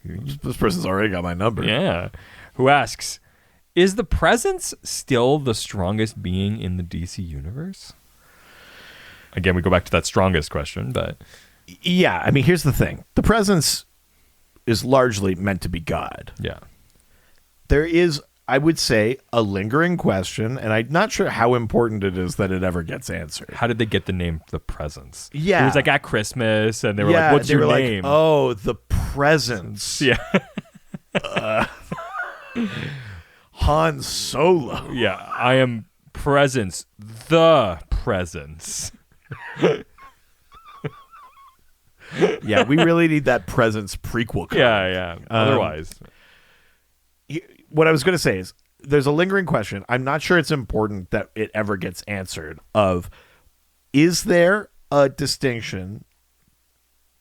S2: This person's already got my number.
S1: Yeah. Who asks, is the Presence still the strongest being in the DC universe? Again, we go back to that strongest question, but...
S2: Yeah, I mean, here's the thing. The Presence is largely meant to be God.
S1: Yeah.
S2: There is, I would say, a lingering question, and I'm not sure how important it is that it ever gets answered.
S1: How did they get the name The Presence?
S2: Yeah.
S1: It was like at Christmas, and they were like, what's your name?
S2: Like, oh, The Presence.
S1: Yeah.
S2: Han Solo.
S1: Yeah, I am Presence. The Presence.
S2: Yeah, we really need that Presence prequel.
S1: Yeah. Otherwise.
S2: What I was going to say is there's a lingering question. I'm not sure it's important that it ever gets answered of, is there a distinction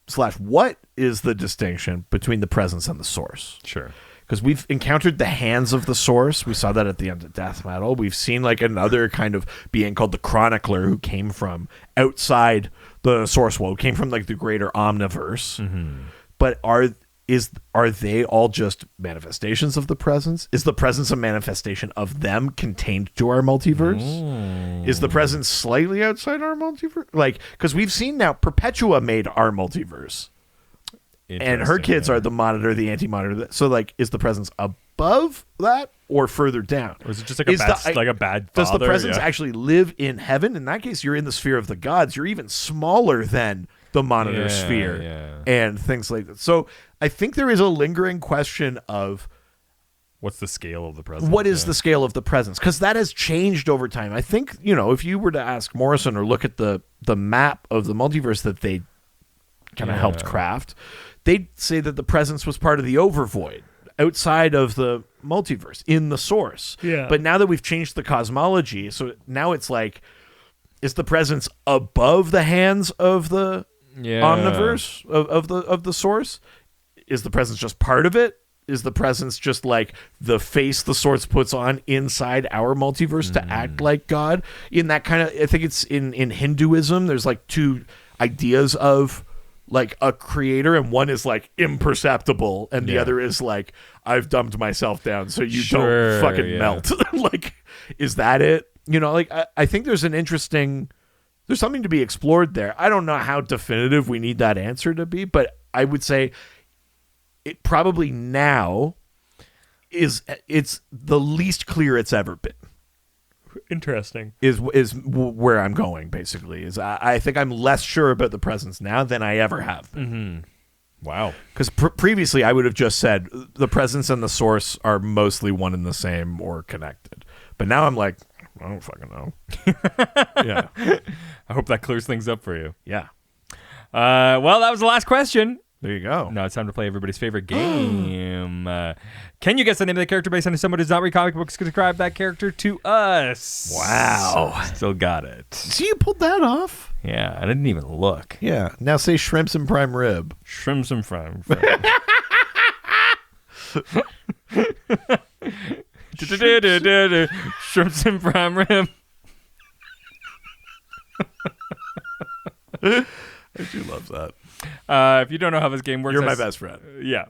S2: / what is the distinction between the Presence and the Source?
S1: Sure.
S2: Because we've encountered the hands of the Source. We saw that at the end of Death Metal. We've seen like another kind of being called the Chronicler who came from outside the Source world, came from like the greater Omniverse. Mm-hmm. But are they all just manifestations of the Presence? Is the Presence a manifestation of them contained to our multiverse? Is the Presence slightly outside our multiverse? Like, because we've seen now Perpetua made our multiverse. And her kids are the Monitor, the Anti-Monitor. So, like, is the Presence above that or further down?
S1: Or is it just like a bad father?
S2: Does the Presence actually live in heaven? In that case, you're in the sphere of the gods. You're even smaller than the Monitor sphere and things like that. So, I think there is a lingering question of
S1: what's the scale of the Presence?
S2: What is the scale of the Presence? Because that has changed over time. I think, if you were to ask Morrison or look at the map of the multiverse that they kind of helped craft, they'd say that the Presence was part of the Overvoid outside of the multiverse in the Source. Yeah. But now that we've changed the cosmology, so now it's like, is the Presence above the hands of the Omniverse of the Source? Is the Presence just part of it? Is the Presence just like the face the Source puts on inside our multiverse to act like God? In that kind of, I think it's in Hinduism, there's like two ideas of like a creator, and one is like imperceptible, and the other is like, I've dumbed myself down so you don't fucking melt. Like, is that it? Like I think there's something to be explored there. I don't know how definitive we need that answer to be, but I would say it probably now it's the least clear it's ever been.
S1: Interesting.
S2: Is where I'm going, basically. Is I think I'm less sure about the Presence now than I ever have been.
S1: Mm-hmm. Wow. Because
S2: previously I would have just said the Presence and the Source are mostly one and the same or connected. But now I'm like, I don't fucking know. Yeah.
S1: I hope that clears things up for you.
S2: Yeah.
S1: Well, that was the last question.
S2: There you go.
S1: Now it's time to play everybody's favorite game. Can you guess the name of the character based on someone who does not read comic books? Describe that character to us.
S2: Wow.
S1: Still got it.
S2: See, you pulled that off.
S1: Yeah, I didn't even look.
S2: Yeah. Now say shrimps and prime rib.
S1: Shrimps and prime rib. Shrimps and prime rib.
S2: I do love that.
S1: If you don't know how this game works,
S2: you're my best friend.
S1: Yeah.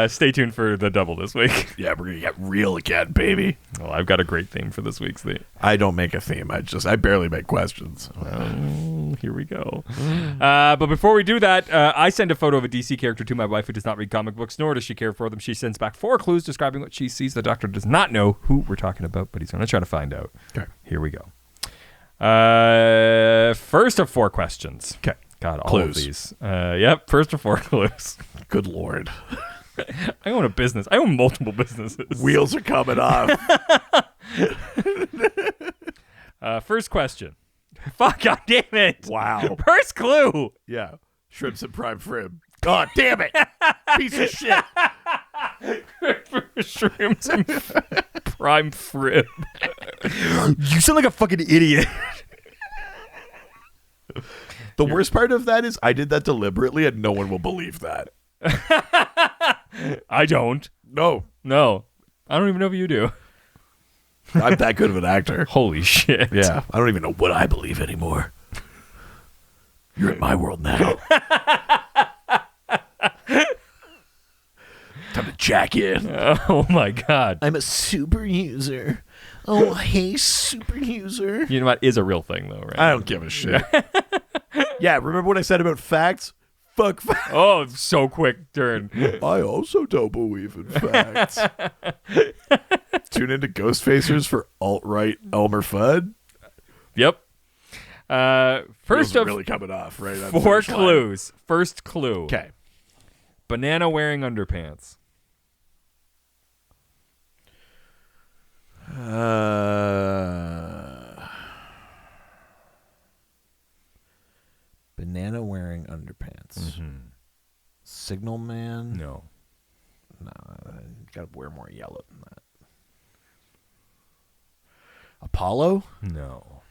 S1: Stay tuned for the double this week.
S2: Yeah, we're gonna get real again, baby.
S1: Well, I've got a great theme for this week's theme.
S2: I don't make a theme. I barely make questions.
S1: Well, here we go. But before we do that, I send a photo of a DC character to my wife who does not read comic books, nor does she care for them. She sends back 4 clues describing what she sees. The doctor does not know who we're talking about, but he's going to try to find out.
S2: Okay.
S1: Here we go. First of 4 questions.
S2: Okay.
S1: God, all
S2: clues.
S1: Of these. Yep, first of 4 clues.
S2: Good Lord.
S1: I own a business. I own multiple businesses.
S2: Wheels are coming off.
S1: First question. Fuck, God damn it.
S2: Wow.
S1: First clue.
S2: Yeah. Shrimps and prime rib. God damn it. Piece of shit.
S1: Shrimps and prime rib. You sound like a fucking idiot.
S2: The worst part of that is I did that deliberately and no one will believe that.
S1: I don't.
S2: No.
S1: I don't even know if you do.
S2: I'm that good of an actor.
S1: Holy shit.
S2: Yeah. I don't even know what I believe anymore. You're in my world now. Time to jack in.
S1: Oh my God.
S2: I'm a super user. Oh, hey, super user.
S1: You know what is a real thing though, right?
S2: I don't give a shit. Yeah, remember what I said about facts? Fuck facts.
S1: Oh, so quick turn.
S2: I also don't believe in facts. Tune into Ghostfacers for alt-right Elmer Fudd.
S1: Yep. First of
S2: really coming off, right?
S1: 4 clues. First clue.
S2: Okay.
S1: Banana wearing underpants.
S2: Banana wearing underpants.
S1: Mm-hmm.
S2: Signal man?
S1: No.
S2: No, you gotta wear more yellow than that. Apollo?
S1: No.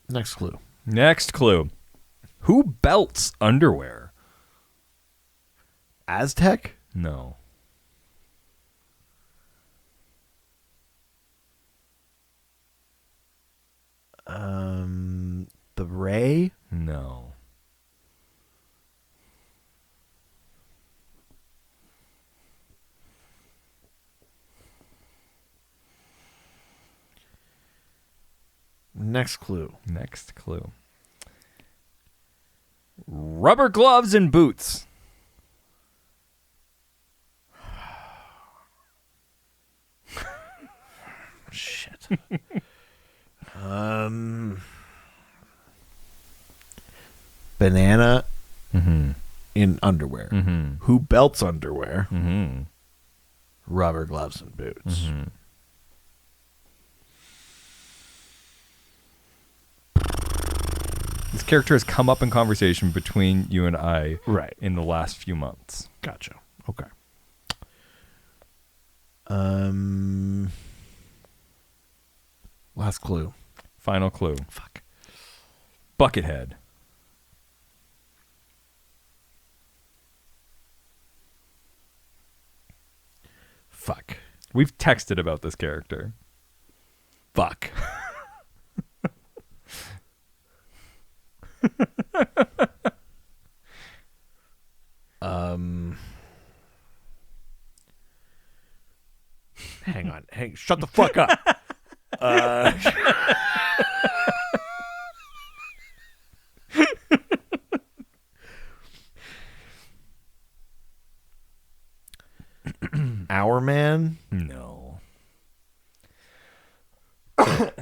S2: Next clue.
S1: Next clue. Who belts underwear?
S2: Aztec?
S1: No.
S2: The Ray?
S1: No.
S2: Next clue.
S1: Next clue. Rubber gloves and boots.
S2: Shit. Banana in underwear. Who belts underwear? Rubber gloves and boots.
S1: This character has come up in conversation between you and I
S2: Right.
S1: in the last few months.
S2: Gotcha. Okay. Last clue.
S1: Final clue.
S2: Fuck.
S1: Buckethead.
S2: Fuck.
S1: We've texted about this character.
S2: Fuck. Hang on. Shut the fuck up. Our Man?
S1: No.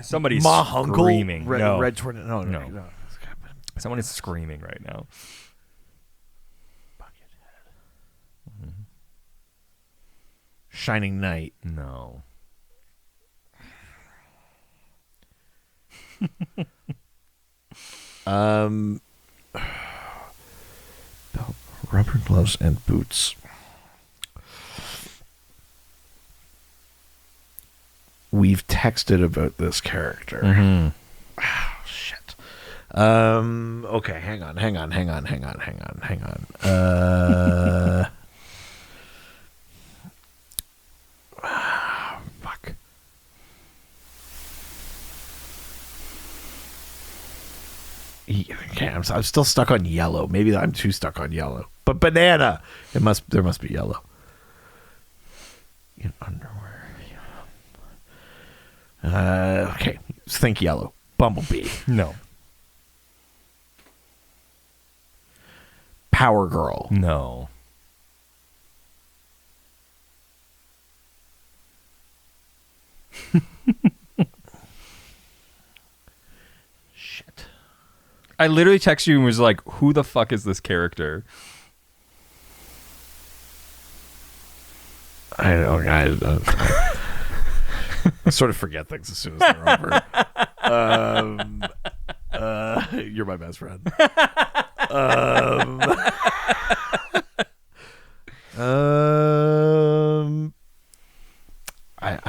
S1: Somebody's
S2: Ma Hunkel?
S1: screaming. No.
S2: Red Tornado. No.
S1: No. Someone is screaming right now.
S2: Buckethead. Shining Knight.
S1: No.
S2: Rubber gloves and boots. We've texted about this character. Oh, shit. Okay, hang on. Fuck. Okay, I'm still stuck on yellow. Maybe I'm too stuck on yellow. But banana. There must be yellow. In underwear. Okay, think yellow. Bumblebee.
S1: No.
S2: Power Girl.
S1: No.
S2: Shit.
S1: I literally texted you and was like, who the fuck is this character?
S2: I sort of forget things as soon as they're over. You're my best friend. I'm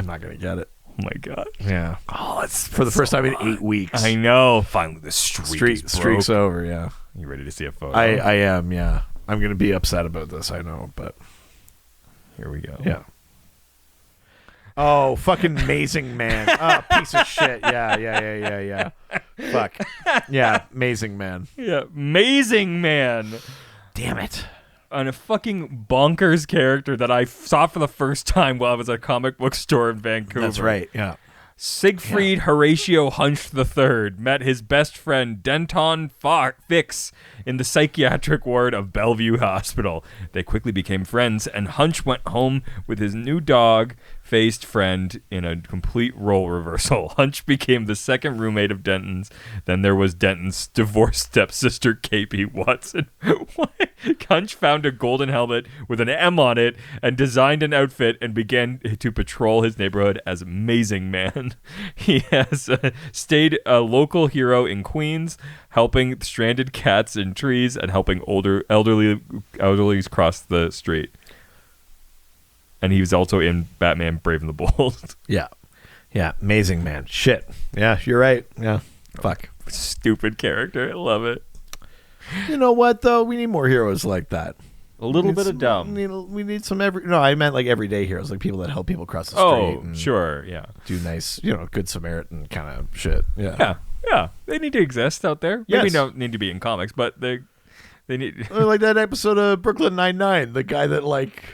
S2: not gonna get it.
S1: my god.
S2: Yeah.
S1: Oh, it's
S2: For the first time in 8 weeks.
S1: I know. Finally, the
S2: Streak's over, yeah.
S1: You ready to see a photo?
S2: I am, yeah. I'm going to be upset about this, I know, but...
S1: Here we go.
S2: Yeah. Oh, fucking Amazing Man. Oh, piece of shit. Yeah. Fuck. Yeah, Amazing Man.
S1: Yeah, Amazing Man.
S2: Damn it.
S1: On a fucking bonkers character that I saw for the first time while I was at a comic book store in Vancouver.
S2: That's right, yeah.
S1: Siegfried Horatio Hunch III met his best friend Denton Fix in the psychiatric ward of Bellevue Hospital. They quickly became friends, and Hunch went home with his new dog-faced friend in a complete role reversal. Hunch became the second roommate of Denton's. Then there was Denton's divorced stepsister, KP Watson. Hunch found a golden helmet with an M on it and designed an outfit and began to patrol his neighborhood as Amazing Man. He has stayed a local hero in Queens, helping stranded cats in trees and helping elderlies cross the street. And he was also in Batman Brave and the Bold.
S2: Yeah, Amazing Man. Shit. Yeah, you're right. Yeah, fuck.
S1: Stupid character. I love it.
S2: You know what, though? We need more heroes like that.
S1: A little bit of dumb.
S2: We need some I meant like everyday heroes, like people that help people cross the street.
S1: Oh, sure, yeah.
S2: Do nice, good Samaritan kind of shit.
S1: Yeah. They need to exist out there.
S2: Yes.
S1: Maybe don't need to be in comics, but they need.
S2: Like that episode of Brooklyn Nine-Nine, the guy that like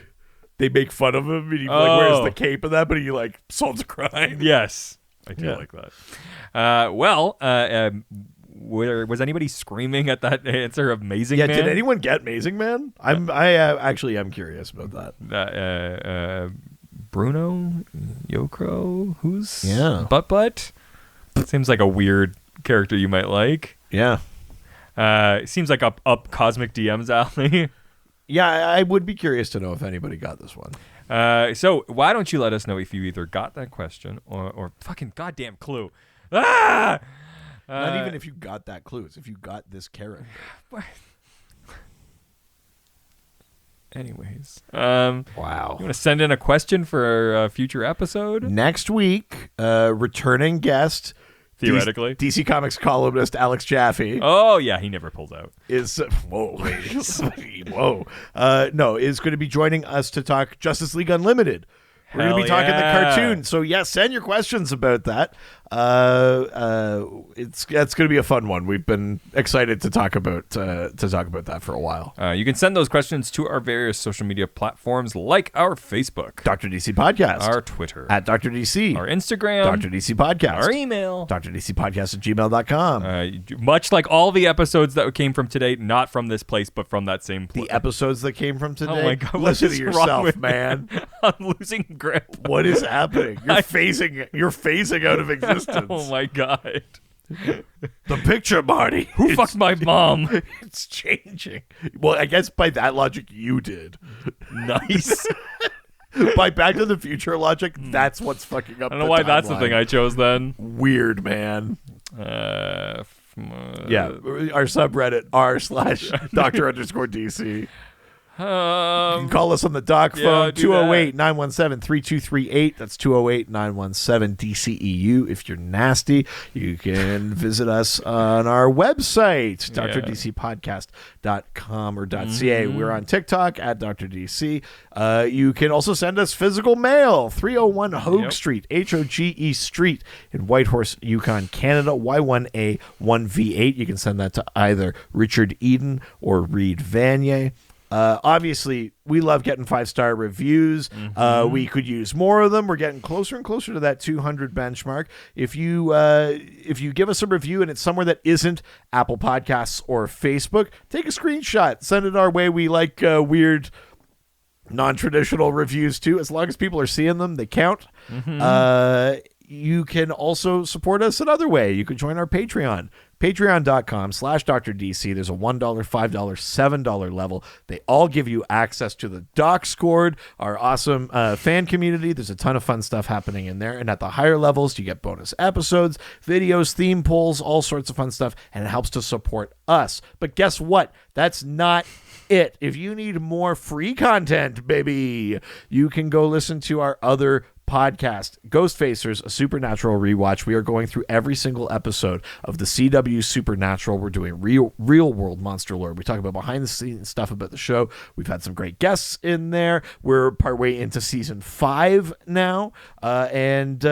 S2: they make fun of him and he like wears the cape and that, but he like solves a crime.
S1: Yes, I do like that. Was anybody screaming at that answer of Amazing Man?
S2: Yeah, did anyone get Amazing Man? I am curious about that.
S1: Bruno Yokro, who's Butt? Seems like a weird character you might like.
S2: Yeah.
S1: Seems like up Cosmic DM's alley.
S2: Yeah, I would be curious to know if anybody got this one.
S1: So why don't you let us know if you either got that question or fucking goddamn clue. Ah!
S2: Not even if you got that clue. It's if you got this character.
S1: Anyways.
S2: Wow.
S1: You want to send in a question for a future episode?
S2: Next week, returning guest,
S1: theoretically,
S2: DC Comics columnist Alex Jaffe.
S1: Oh, yeah, he never pulls out.
S2: Is whoa. Is going to be joining us to talk Justice League Unlimited. We're going to be talking the cartoon. So, send your questions about that. That's going to be a fun one. We've been excited to talk about that for a while.
S1: You can send those questions to our various social media platforms like our Facebook,
S2: Dr. DC Podcast,
S1: our Twitter,
S2: at Dr. DC,
S1: our Instagram,
S2: Dr. DC Podcast,
S1: our email,
S2: drdcpodcast@gmail.com.
S1: Much like all the episodes that came from today, not from this place, but from that same place.
S2: The episodes that came from today?
S1: Oh my God,
S2: listen to yourself, man.
S1: I'm losing grip.
S2: What is happening? You're phasing out of existence.
S1: Oh my God.
S2: The picture, Marty.
S1: Who fucked my mom?
S2: It's changing. Well, I guess by that logic, you did.
S1: Nice.
S2: By Back to the Future logic, that's what's fucking up.
S1: I don't know why that's the thing I chose then.
S2: Weird, man. Our subreddit r/Dr_DC. You can call us on the doc phone, 208-917-3238. That's 208-917-DCEU. If you're nasty, you can visit us on our website, drdcpodcast.com or .ca. We're on TikTok at Dr. DC. You can also send us physical mail, 301 Hogue Street, Hoge Street in Whitehorse, Yukon, Canada, Y1A1V8. You can send that to either Richard Eden or Reed Vanier. Obviously, we love getting 5-star reviews. We could use more of them. We're getting closer and closer to that 200 benchmark. If you give us a review and it's somewhere that isn't Apple Podcasts or Facebook, take a screenshot. Send it our way. We like weird, non-traditional reviews, too. As long as people are seeing them, they count. You can also support us another way. You can join our Patreon. Patreon.com/DrDC. There's a $1, $5, $7 level. They all give you access to the Doc Scored, our awesome fan community. There's a ton of fun stuff happening in there. And at the higher levels, you get bonus episodes, videos, theme polls, all sorts of fun stuff. And it helps to support us. But guess what? That's not it. If you need more free content, baby, you can go listen to our other podcast, Ghostfacers, a Supernatural rewatch. We are going through every single episode of the CW Supernatural. We're doing real world monster lore. We talk about behind the scenes stuff about the show. We've had some great guests in there. We're partway into season 5 now, it's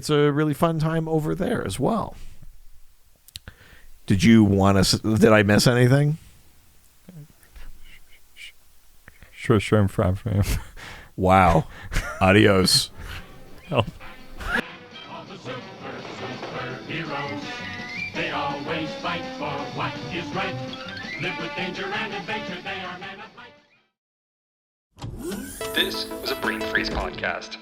S2: a really fun time over there as well. Did I miss anything?
S1: Sure.
S2: Wow. Adios.
S1: Help.
S3: All the superheroes, they always fight for what is right. Live with danger and adventure, they are men of might.
S4: This was a Brain Freeze podcast.